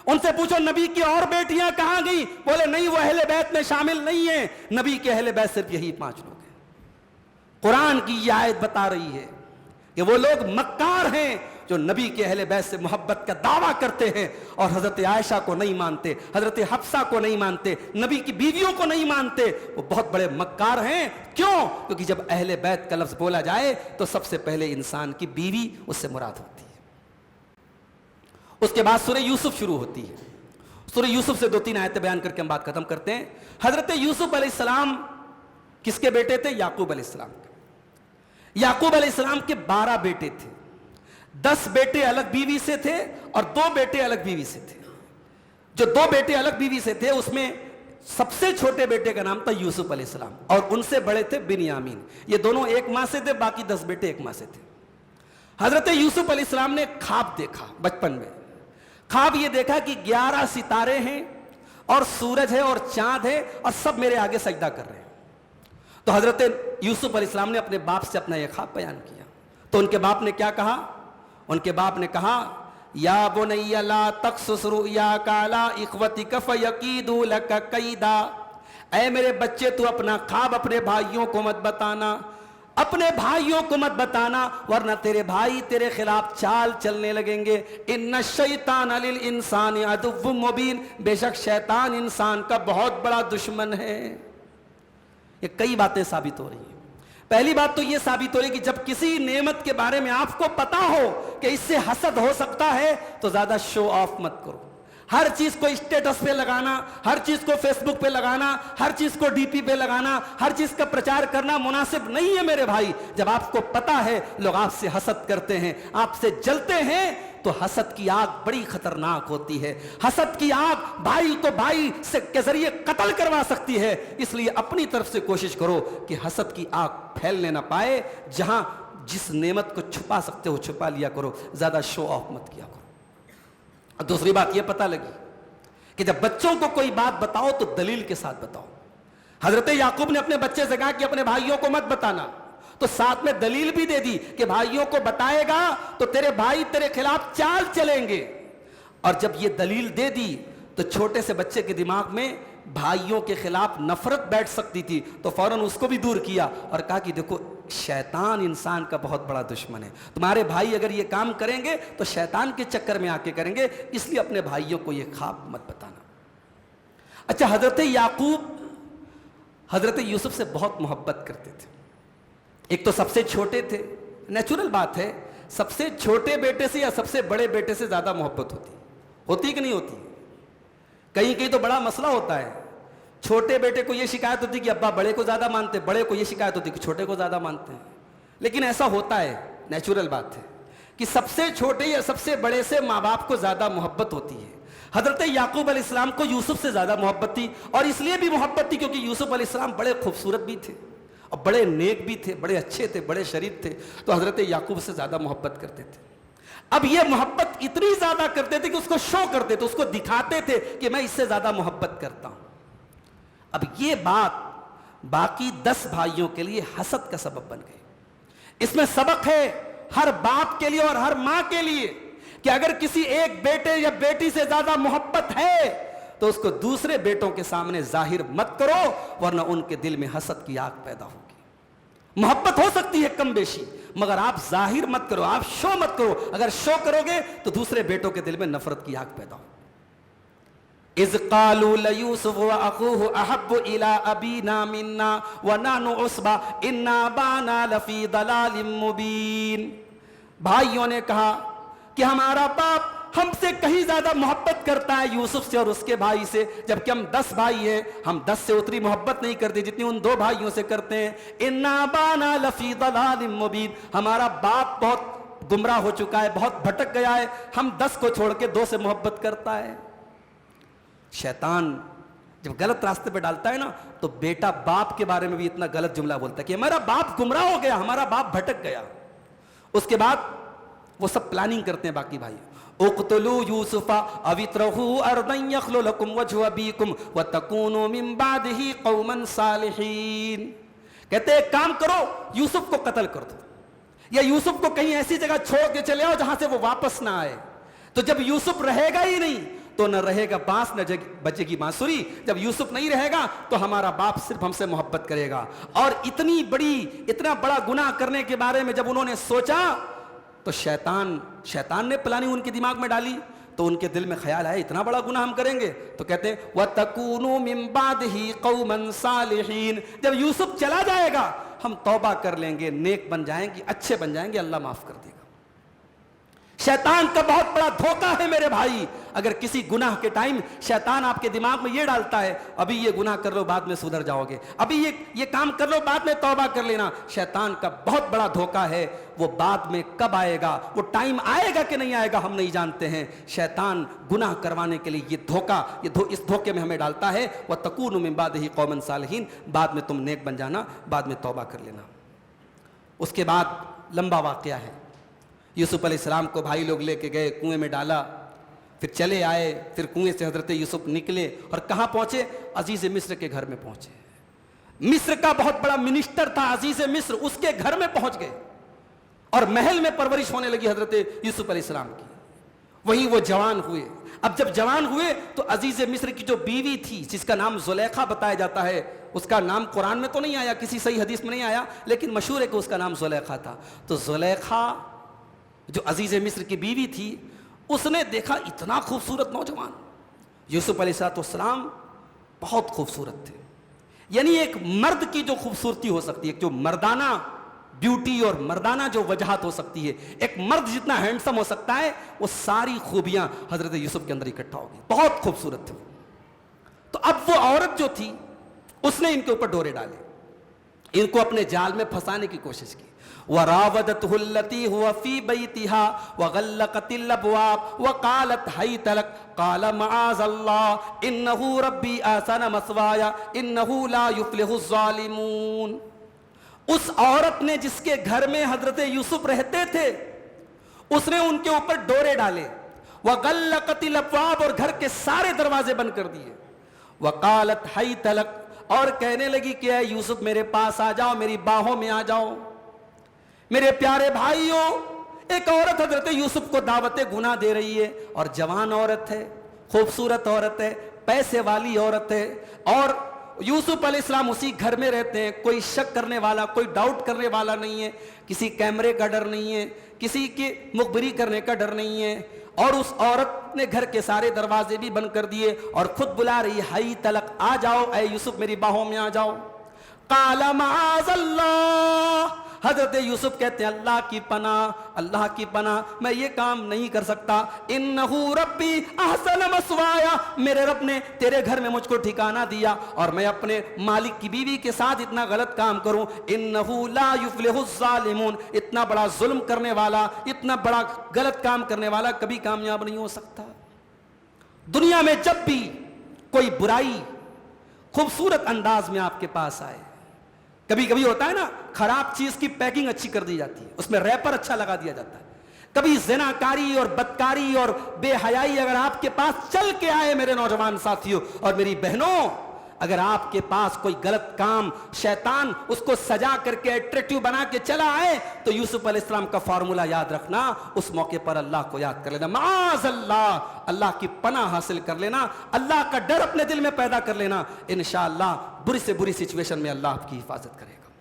ان سے پوچھو نبی کی اور بیٹیاں کہاں گئی، بولے نہیں وہ اہل بیت میں شامل نہیں ہیں، نبی کے اہل بیت صرف یہی 5 لوگ ہیں۔ قرآن کی یہ آیت بتا رہی ہے کہ وہ لوگ مکار ہیں جو نبی کے اہل بیت سے محبت کا دعویٰ کرتے ہیں اور حضرت عائشہ کو نہیں مانتے، حضرت حفصہ کو نہیں مانتے، نبی کی بیویوں کو نہیں مانتے، وہ بہت بڑے مکار ہیں۔ کیوں؟ کیونکہ جب اہل بیت کا لفظ بولا جائے تو سب سے پہلے انسان کی بیوی اس سے مراد ہوتی ہے۔ اس کے بعد سورہ یوسف شروع ہوتی ہے۔ سورہ یوسف سے 2-3 آیتیں بیان کر کے ہم بات ختم کرتے ہیں۔ حضرت یوسف علیہ السلام کس کے بیٹے تھے؟ یعقوب علیہ السلام کے۔ یعقوب علیہ السلام کے 12 بیٹے تھے، 10 بیٹے الگ بیوی سے تھے اور 2 بیٹے الگ بیوی سے تھے۔ جو 2 بیٹے الگ بیوی سے تھے اس میں سب سے چھوٹے بیٹے کا نام تھا یوسف علیہ السلام اور ان سے بڑے تھے بنیامین۔ یہ دونوں ایک ماں سے تھے، باقی 10 بیٹے ایک ماں سے تھے۔ حضرت یوسف علیہ السلام نے خواب دیکھا بچپن میں۔ خواب یہ دیکھا کہ 11 ستارے ہیں اور سورج ہے اور چاند ہے اور سب میرے آگے سجدہ کر رہے ہیں۔ تو حضرت یوسف علیہ السلام نے اپنے باپ سے اپنا یہ خواب بیان کیا۔ تو ان کے باپ نے کیا کہا؟ ان کے باپ نے کہا یا بنی لا تقصص رؤیاک علی اخوتک فیکیدوا لک کیدا، اے میرے بچے تو اپنا خواب اپنے بھائیوں کو مت بتانا، اپنے بھائیوں کو مت بتانا ورنہ تیرے بھائی تیرے خلاف چال چلنے لگیں گے۔ ان الشیطان للانسان عدو مبین، بے شک شیطان انسان کا بہت بڑا دشمن ہے۔ یہ کئی باتیں ثابت ہو رہی ہیں۔ پہلی بات تو یہ ثابت ہو رہی ہے کہ جب کسی نعمت کے بارے میں آپ کو پتا ہو کہ اس سے حسد ہو سکتا ہے تو زیادہ شو آف مت کرو۔ ہر چیز کو اسٹیٹس پہ لگانا، ہر چیز کو فیس بک پہ لگانا، ہر چیز کو ڈی پی پہ لگانا، ہر چیز کا پرچار کرنا مناسب نہیں ہے میرے بھائی۔ جب آپ کو پتا ہے لوگ آپ سے حسد کرتے ہیں، آپ سے جلتے ہیں، تو حسد کی آگ بڑی خطرناک ہوتی ہے۔ حسد کی آگ بھائی کو بھائی سے کے ذریعے قتل کروا سکتی ہے۔ اس لیے اپنی طرف سے کوشش کرو کہ حسد کی آگ پھیلنے نہ پائے۔ جہاں جس نعمت کو چھپا سکتے ہو چھپا لیا کرو، زیادہ شو آف مت کیا کرو۔ اور دوسری بات یہ پتہ لگی کہ جب بچوں کو کوئی بات بتاؤ تو دلیل کے ساتھ بتاؤ۔ حضرت یعقوب نے اپنے بچے سے کہا کہ اپنے بھائیوں کو مت بتانا، تو ساتھ میں دلیل بھی دے دی کہ بھائیوں کو بتائے گا تو تیرے بھائی تیرے خلاف چال چلیں گے. اور جب یہ دلیل دے دی تو چھوٹے سے بچے کے دماغ میں بھائیوں کے خلاف نفرت بیٹھ سکتی تھی، تو فوراً اس کو بھی دور کیا اور کہا کہ دیکھو شیطان انسان کا بہت بڑا دشمن ہے، تمہارے بھائی اگر یہ کام کریں گے تو شیطان کے چکر میں آ کے کریں گے، اس لیے اپنے بھائیوں کو یہ خواب مت بتانا. اچھا، حضرت یعقوب حضرت یوسف سے بہت محبت کرتے تھے. ایک تو سب سے چھوٹے تھے، نیچرل بات ہے سب سے چھوٹے بیٹے سے یا سب سے بڑے بیٹے سے زیادہ محبت ہوتی کہ نہیں ہوتی؟ کہیں تو بڑا مسئلہ ہوتا ہے، چھوٹے بیٹے کو یہ شکایت ہوتی کہ ابا بڑے کو زیادہ مانتے، بڑے کو یہ شکایت ہوتی کہ چھوٹے کو زیادہ مانتے ہیں. لیکن ایسا ہوتا ہے، نیچرل بات ہے کہ سب سے چھوٹے یا سب سے بڑے سے ماں باپ کو زیادہ محبت ہوتی ہے. حضرت یعقوب علیہ السلام کو یوسف سے زیادہ محبت تھی، اور اس لیے بھی محبت تھی کیونکہ یوسف علیہ السلام بڑے خوبصورت بھی تھے اور بڑے نیک بھی تھے، بڑے اچھے تھے، بڑے شریف تھے، تو حضرت یعقوب سے زیادہ محبت کرتے تھے. اب یہ محبت اتنی زیادہ کرتے تھے کہ اس کو شو کرتے تھے، اس کو دکھاتے تھے کہ میں اس سے زیادہ محبت کرتا ہوں. اب یہ بات باقی 10 بھائیوں کے لیے حسد کا سبب بن گئی. اس میں سبق ہے ہر باپ کے لیے اور ہر ماں کے لیے کہ اگر کسی ایک بیٹے یا بیٹی سے زیادہ محبت ہے تو اس کو دوسرے بیٹوں کے سامنے ظاہر مت کرو، ورنہ ان کے دل میں حسد کی آگ پیدا ہوگی. محبت ہو سکتی ہے کم بیشی، مگر آپ ظاہر مت کرو، آپ شو مت کرو. اگر شو کرو گے تو دوسرے بیٹوں کے دل میں نفرت کی آگ پیدا ہوگی. اذ قالوا لیوسف واخوہ احب الی ابینا منا ونحن عصبہ ان ابانا لفی ضلال مبین. بھائیوں نے کہا کہ ہمارا باپ ہم سے کہیں زیادہ محبت کرتا ہے یوسف سے اور اس کے بھائی سے، جبکہ ہم 10 بھائی ہیں، ہم 10 سے اتنی محبت نہیں کرتے جتنی ان 2 بھائیوں سے کرتے ہیں. ان ابانا لفی ضلال مبین، ہمارا باپ بہت گمراہ ہو چکا ہے، بہت بھٹک گیا ہے، ہم 10 کو چھوڑ کے 2 سے محبت کرتا ہے. شیطان جب غلط راستے پہ ڈالتا ہے نا تو بیٹا باپ کے بارے میں بھی اتنا غلط جملہ بولتا ہے کہ ہمارا باپ گمراہ ہو گیا، ہمارا باپ بھٹک گیا. اس کے بعد وہ سب پلاننگ کرتے ہیں باقی بھائی. اقتلوا یوسف او اطرحوه ارضا یخل لکم وجہ ابیکم وتکونوا من بعدہ قوما صالحین. کہتے ہیں ایک کام کرو، یوسف کو قتل کر دو یا یوسف کو کہیں ایسی جگہ چھوڑ کے چلے آؤ جہاں سے وہ واپس نہ آئے. تو جب یوسف رہے گا ہی نہیں تو نہ رہے گا بانس نہ بچے گی بانسری. جب یوسف نہیں رہے گا تو ہمارا باپ صرف ہم سے محبت کرے گا. اور اتنا بڑا گناہ کرنے کے بارے میں جب انہوں نے سوچا تو شیطان نے پلاننگ ان کے دماغ میں ڈالی، تو ان کے دل میں خیال آیا اتنا بڑا گناہ ہم کریں گے. تو کہتے ہیں وَتَكُونُوا مِن بَعْدِهِ قَوْمًا صَالِحِينَ، جب یوسف چلا جائے گا ہم توبہ کر لیں گے، نیک بن جائیں گے، اچھے بن جائیں گے، اللہ معاف کر دے گا. شیطان کا بہت بڑا دھوکہ ہے میرے بھائی. اگر کسی گناہ کے ٹائم شیطان آپ کے دماغ میں یہ ڈالتا ہے ابھی یہ گناہ کر لو بعد میں سدھر جاؤ گے، ابھی یہ کام کر لو بعد میں توبہ کر لینا، شیطان کا بہت بڑا دھوکہ ہے. وہ بعد میں کب آئے گا، وہ ٹائم آئے گا کہ نہیں آئے گا ہم نہیں جانتے ہیں. شیطان گناہ کروانے کے لیے یہ دھوکہ اس دھوکے میں ہمیں ڈالتا ہے. وَتَكُونُوا مِن بَعْدِهِ قَوْمًا صَالِحِينَ، بعد میں تم نیک بن جانا، بعد میں توبہ کر لینا. اس کے بعد لمبا واقعہ ہے. یوسف علیہ السلام کو بھائی لوگ لے کے گئے، کنویں میں ڈالا، پھر چلے آئے، پھر کنویں سے حضرت یوسف نکلے اور کہاں پہنچے؟ عزیز مصر کے گھر میں پہنچے. مصر کا بہت بڑا منسٹر تھا عزیز مصر، اس کے گھر میں پہنچ گئے اور محل میں پرورش ہونے لگی حضرت یوسف علیہ السلام کی. وہیں وہ جوان ہوئے. اب جب جوان ہوئے تو عزیز مصر کی جو بیوی تھی جس کا نام زلیخا بتایا جاتا ہے، اس کا نام قرآن میں تو نہیں آیا، کسی صحیح حدیث میں نہیں آیا، لیکن مشہور ہے کہ اس کا نام زلیخا تھا. تو زلیخا جو عزیز مصر کی بیوی تھی، اس نے دیکھا اتنا خوبصورت نوجوان. یوسف علیہ السلام بہت خوبصورت تھے. یعنی ایک مرد کی جو خوبصورتی ہو سکتی ہے، جو مردانہ بیوٹی اور مردانہ جو وجہات ہو سکتی ہے، ایک مرد جتنا ہینڈسم ہو سکتا ہے، وہ ساری خوبیاں حضرت یوسف کے اندر اکٹھا ہو گئی. بہت خوبصورت تھے. تو اب وہ عورت جو تھی اس نے ان کے اوپر ڈورے ڈالے، ان کو اپنے جال میں پھنسانے کی کوشش کی. وراودته التي هو في بيتها وغلقت الابواب وقالت هيت لك قال معاذ الله انه ربي احسن مثواي انه لا يفلح الظالمون. اس عورت نے جس کے گھر میں حضرت یوسف رہتے تھے، اس نے ان کے اوپر ڈورے ڈالے. وغلقت الابواب، اور گھر کے سارے دروازے بند کر دیے. وقالت هيت لك، اور کہنے لگی کہ اے یوسف میرے پاس آ جاؤ, میری باہوں میں آ جاؤ. میرے پیارے بھائیوں, ایک عورت حضرت یوسف کو دعوت گناہ دے رہی ہے, اور جوان عورت ہے, خوبصورت عورت ہے, پیسے والی عورت ہے, اور یوسف علیہ السلام اسی گھر میں رہتے ہیں. کوئی شک کرنے والا, کوئی ڈاؤٹ کرنے والا نہیں ہے, کسی کیمرے کا ڈر نہیں ہے, کسی کے مخبری کرنے کا ڈر نہیں ہے. اور اس عورت نے گھر کے سارے دروازے بھی بند کر دیے اور خود بلا رہی, ہائی تلک, آ جاؤ اے یوسف میری باہوں میں آ جاؤ. قال معاذ اللہ, حضرت یوسف کہتے ہیں اللہ کی پناہ, اللہ کی پناہ, میں یہ کام نہیں کر سکتا. انہو ربی احسن مثوایا, میرے رب نے تیرے گھر میں مجھ کو ٹھکانہ دیا اور میں اپنے مالک کی بیوی کے ساتھ اتنا غلط کام کروں. انہو لا یفلح الظالمون, اتنا بڑا ظلم کرنے والا, اتنا بڑا غلط کام کرنے والا کبھی کامیاب نہیں ہو سکتا. دنیا میں جب بھی کوئی برائی خوبصورت انداز میں آپ کے پاس آئے, کبھی کبھی ہوتا ہے نا, خراب چیز کی پیکنگ اچھی کر دی جاتی ہے, اس میں ریپر اچھا لگا دیا جاتا ہے. کبھی زناکاری اور بدکاری اور بے حیائی اگر آپ کے پاس چل کے آئے میرے نوجوان ساتھیوں اور میری بہنوں, اگر آپ کے پاس کوئی غلط کام شیطان اس کو سجا کر کے اٹریکٹیو بنا کے چلا آئے, تو یوسف علیہ السلام کا فارمولہ یاد رکھنا, اس موقع پر اللہ کو یاد کر لینا, معاذ اللہ, اللہ کی پناہ حاصل کر لینا, اللہ کا ڈر اپنے دل میں پیدا کر لینا. انشاءاللہ بری سے بری سچویشن میں اللہ آپ کی حفاظت کرے گا.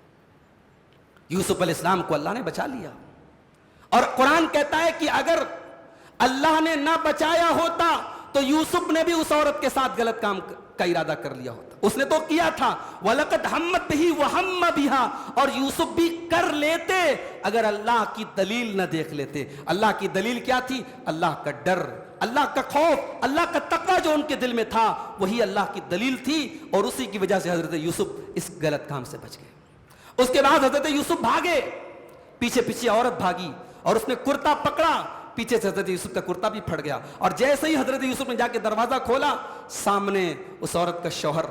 یوسف علیہ السلام کو اللہ نے بچا لیا, اور قرآن کہتا ہے کہ اگر اللہ نے نہ بچایا ہوتا تو یوسف نے بھی اس عورت کے ساتھ غلط کام کا ارادہ کر لیا ہوتا. اس نے تو کیا تھا, وَلَقَدْ هَمَّتْ بِهِ وَهَمَّ بِهَا, اور یوسف بھی کر لیتے اگر اللہ کی دلیل نہ دیکھ لیتے. اللہ کی دلیل کیا تھی؟ اللہ کا ڈر, اللہ کا خوف, اللہ کا تقوی جو ان کے دل میں تھا, وہی اللہ کی دلیل تھی, اور اسی کی وجہ سے حضرت یوسف اس غلط کام سے بچ گئے. اس کے بعد حضرت یوسف بھاگے, پیچھے پیچھے عورت بھاگی اور اس نے کرتا پکڑا, پیچھے سے حضرت یوسف کا کرتا بھی پھٹ گیا, اور جیسے ہی حضرت یوسف نے جا کے دروازہ کھولا, سامنے اس عورت کا شوہر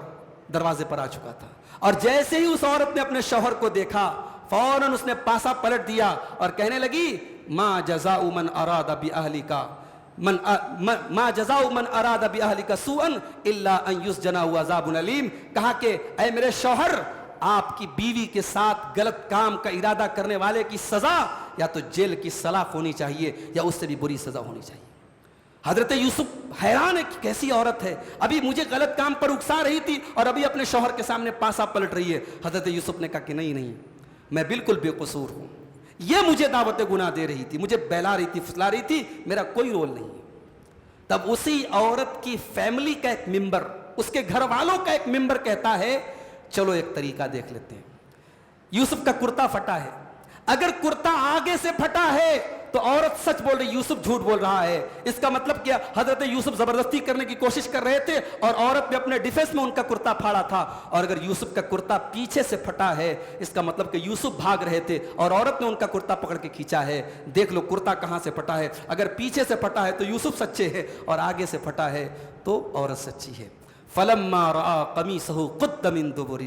دروازے پر آ چکا تھا, اور جیسے ہی اس عورت نے اپنے شوہر کو دیکھا فوراً اس نے پاسا پلٹ دیا اور کہنے لگی, ما جزاء من اراد باہلک ما جزاء من اراد باہلک سوءا الا ان یسجن او عذاب الیم. کہا کہ اے میرے شوہر, آپ کی بیوی کے ساتھ غلط کام کا ارادہ کرنے والے کی سزا یا تو جیل کی سلاخ ہونی چاہیے یا اس سے بھی بری سزا ہونی چاہیے. حضرت یوسف حیران ہے کہ کیسی عورت ہے, ابھی مجھے غلط کام پر اکسا رہی تھی اور ابھی اپنے شوہر کے سامنے پاسا پلٹ رہی ہے. حضرت یوسف نے کہا کہ نہیں نہیں, میں بالکل بے قصور ہوں, یہ مجھے دعوت گناہ دے رہی تھی, مجھے بہلا رہی تھی, پھسلا رہی تھی, میرا کوئی رول نہیں. تب اسی عورت کی فیملی کا ایک ممبر, اس کے گھر والوں کا ایک ممبر کہتا ہے, چلو ایک طریقہ دیکھ لیتے ہیں. یوسف کا کرتا پھٹا ہے, اگر کرتا آگے سے پھٹا ہے تو عورت سچ بول رہی, یوسف جھوٹ بول رہا ہے. اس کا مطلب کیا, حضرت یوسف زبردستی کرنے کی کوشش کر رہے تھے اور عورت نے اپنے ڈیفنس میں ان کا کرتا پھاڑا تھا. اور اگر یوسف کا کرتا پیچھے سے پھٹا ہے, اس کا مطلب کہ یوسف بھاگ رہے تھے اور عورت نے ان کا کرتا پکڑ کے کھینچا ہے. دیکھ لو کرتا کہاں سے پھٹا ہے, اگر پیچھے سے پھٹا ہے تو یوسف سچے ہے, اور آگے سے پھٹا ہے تو عورت سچی ہے. فلما رأى قمیصہ قد من دبر,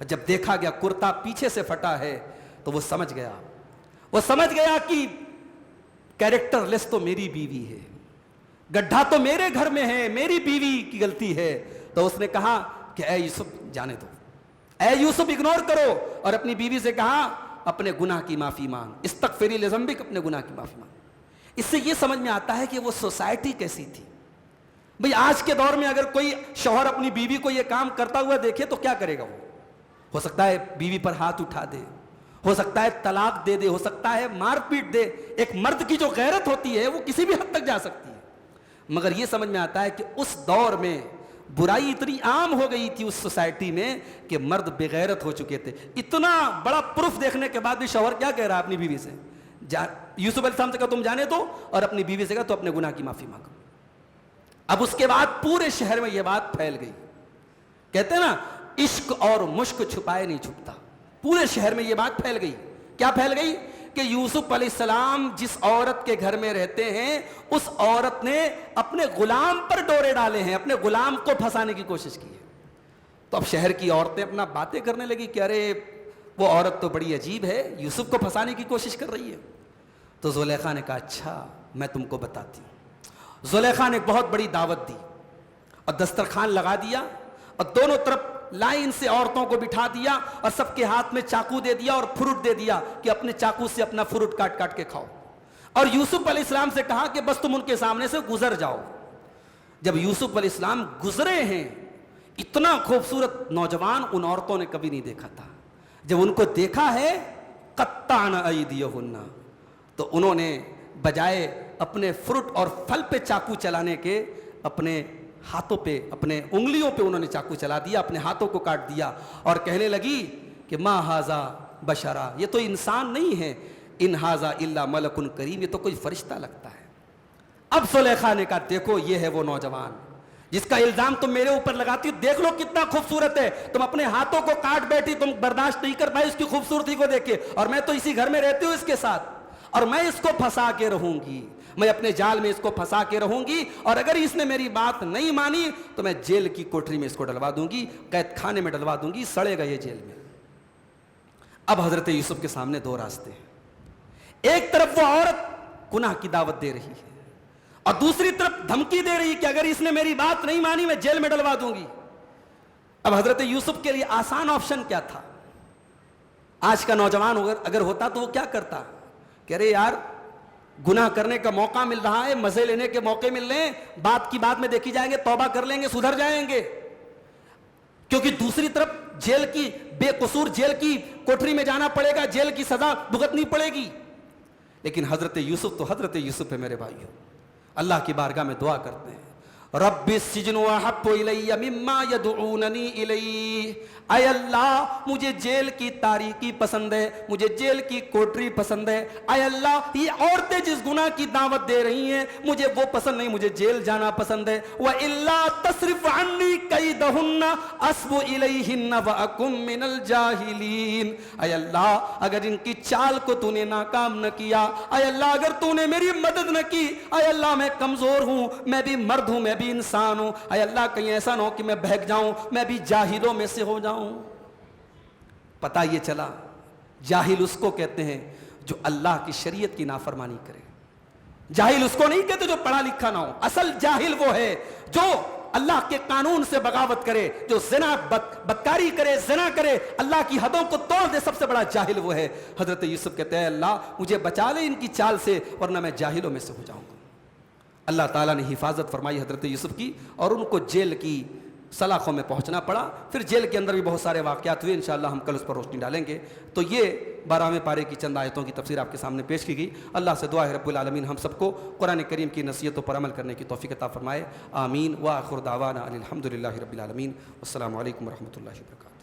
جب دیکھا گیا کرتا پیچھے سے پھٹا ہے تو وہ سمجھ گیا کہ کیریکٹر لیس تو میری بیوی ہے, گڈھا تو میرے گھر میں ہے, میری بیوی کی غلطی ہے. تو اس نے کہا کہ اے یوسف جانے دو, اے یوسف اگنور کرو, اور اپنی بیوی سے کہا اپنے گناہ کی معافی مانگ, استغفری لذنبک, اپنے گناہ کی معافی مانگ. اس سے یہ سمجھ میں آتا ہے کہ وہ سوسائٹی کیسی تھی. بھئی آج کے دور میں اگر کوئی شوہر اپنی بیوی کو یہ کام کرتا ہوا دیکھے تو کیا کرے گا وہ؟ ہو سکتا ہے بیوی پر ہاتھ اٹھا دے, ہو سکتا ہے طلاق دے دے, ہو سکتا ہے مار پیٹ دے. ایک مرد کی جو غیرت ہوتی ہے وہ کسی بھی حد تک جا سکتی ہے. مگر یہ سمجھ میں آتا ہے کہ اس دور میں برائی اتنی عام ہو گئی تھی اس سوسائٹی میں کہ مرد بغیرت ہو چکے تھے. اتنا بڑا پروف دیکھنے کے بعد بھی شوہر کیا کہہ رہا ہے اپنی بیوی سے, یوسف علیہ السلام سے کہا تم جانے دو, اور اپنی بیوی سے کہا تو اپنے گناہ کی معافی مانگو. اب اس کے بعد پورے شہر میں یہ بات پھیل گئی. کہتے ہیں نا عشق اور مشک چھپائے نہیں چھپتا. پورے شہر میں یہ بات پھیل گئی. کیا پھیل گئی کہ یوسف علیہ السلام جس عورت کے گھر میں رہتے ہیں اس عورت نے اپنے غلام پر ڈورے ڈالے ہیں, اپنے غلام کو پھنسانے کی کوشش کی ہے. تو اب شہر کی عورتیں اپنا باتیں کرنے لگی کہ ارے وہ عورت تو بڑی عجیب ہے, یوسف کو پھنسانے کی کوشش کر رہی ہے. تو زلیخا نے کہا اچھا میں تم کو بتاتی ہوں. زلیخا نے بہت بڑی دعوت دی اور دسترخوان لگا دیا, اور دونوں طرف لائن سے عورتوں کو بٹھا دیا اور سب کے ہاتھ میں چاقو دے دیا اور فروٹ دے دیا کہ اپنے چاقو سے اپنا فروٹ کاٹ کاٹ کے کھاؤ، اور یوسف علیہ السلام سے کہا کہ بس تم ان کے سامنے سے گزر جاؤ۔ جب یوسف علیہ السلام گزرے ہیں، اتنا خوبصورت نوجوان ان عورتوں نے کبھی نہیں دیکھا تھا۔ جب ان کو دیکھا ہے قطعن ایدیہن، تو انہوں نے بجائے اپنے فروٹ اور پھل پہ چاقو چلانے کے اپنے ہاتھوں پہ، اپنے انگلیوں پہ انہوں نے چاقو چلا دیا، اپنے ہاتھوں کو کاٹ دیا، اور کہنے لگی کہ ما ھذا بشرا، یہ تو انسان نہیں ہے، ان ھذا الا ملک کریم، یہ تو کوئی فرشتہ لگتا ہے۔ اب زلیخا نے کہا دیکھو یہ ہے وہ نوجوان جس کا الزام تم میرے اوپر لگاتی ہو، دیکھ لو کتنا خوبصورت ہے، تم اپنے ہاتھوں کو کاٹ بیٹھی، تم برداشت نہیں کر پائی اس کی خوبصورتی کو دیکھ کے، اور میں تو اسی گھر میں رہتی ہوں اس کے ساتھ، اور میں اس کو پھنسا کے رہوں گی، میں اپنے جال میں اس کو پھنسا کے رہوں گی، اور اگر اس نے میری بات نہیں مانی تو میں جیل کی کوٹری میں اس کو ڈلوا دوں گی، قید خانے میں ڈلوا دوں گی، سڑے گا یہ جیل میں۔ اب حضرت یوسف کے سامنے دو راستے ہیں، ایک طرف وہ عورت گناہ کی دعوت دے رہی ہے اور دوسری طرف دھمکی دے رہی کہ اگر اس نے میری بات نہیں مانی میں جیل میں ڈلوا دوں گی۔ اب حضرت یوسف کے لیے آسان آپشن کیا تھا؟ آج کا نوجوان اگر ہوتا تو وہ کیا کرتا؟ کہہ رہے یار گناہ کرنے کا موقع مل رہا ہے، مزے لینے کے موقع مل رہے ہیں، بات کی بات میں دیکھی جائیں گے، توبہ کر لیں گے، سدھر جائیں گے، کیونکہ دوسری طرف جیل کی بے قصور جیل کی کوٹری میں جانا پڑے گا، جیل کی سزا بھگتنی پڑے گی۔ لیکن حضرت یوسف تو حضرت یوسف ہے میرے بھائیوں، اللہ کی بارگاہ میں دعا کرتے ہیں، رب السجن احب الی مما یدعوننی الیہ، اے اللہ مجھے جیل کی تاریکی پسند ہے، مجھے جیل کی کوٹری پسند ہے، اے اللہ یہ عورتیں جس گناہ کی دعوت دے رہی ہیں مجھے وہ پسند نہیں، مجھے جیل جانا پسند ہے، وَإِلَّا تَصْرِفْ عَنِّي كَيْدَهُنَّ أَصْبُ إِلَيْهِنَّ وَأَكُن مِّنَ الْجَاهِلِينَ، اے اللہ اگر ان کی چال کو تو نے ناکام نہ کیا، اے اللہ اگر تو نے میری مدد نہ کی، اے اللہ میں کمزور ہوں، میں بھی مرد ہوں، میں بھی انسان ہوں، اے اللہ کہیں ایسا نہ ہو کہ میں بہک جاؤں، میں بھی جاہلوں میں سے ہو جاؤں۔ پتہ یہ چلا جاہل اس کو کہتے ہیں جو اللہ کی شریعت کی نافرمانی کرے، جاہل اس کو نہیں کہتے جو پڑھا لکھا نہ ہو، اصل جاہل وہ ہے جو اللہ کے قانون سے بغاوت کرے، جو زنا بدکاری کرے، زنا کرے، اللہ کی حدوں کو توڑ دے، سب سے بڑا جاہل وہ ہے۔ حضرت یوسف کہتے ہیں اللہ مجھے بچا لے ان کی چال سے ورنہ میں جاہلوں میں سے ہو جاؤں گا۔ اللہ تعالیٰ نے حفاظت فرمائی حضرت یوسف کی، اور ان کو جیل کی سلاخوں میں پہنچنا پڑا۔ پھر جیل کے اندر بھی بہت سارے واقعات ہوئے، انشاءاللہ ہم کل اس پر روشنی ڈالیں گے۔ تو یہ 12ویں پارے کی چند آیتوں کی تفسیر آپ کے سامنے پیش کی گئی۔ اللہ سے دعا ہے رب العالمین ہم سب کو قرآن کریم کی نصیحتوں پر عمل کرنے کی توفیق عطا فرمائے، آمین۔ وآخر دعوانا ان الحمد للہ رب العالمین، والسلام علیکم ورحمۃ اللہ وبرکاتہ۔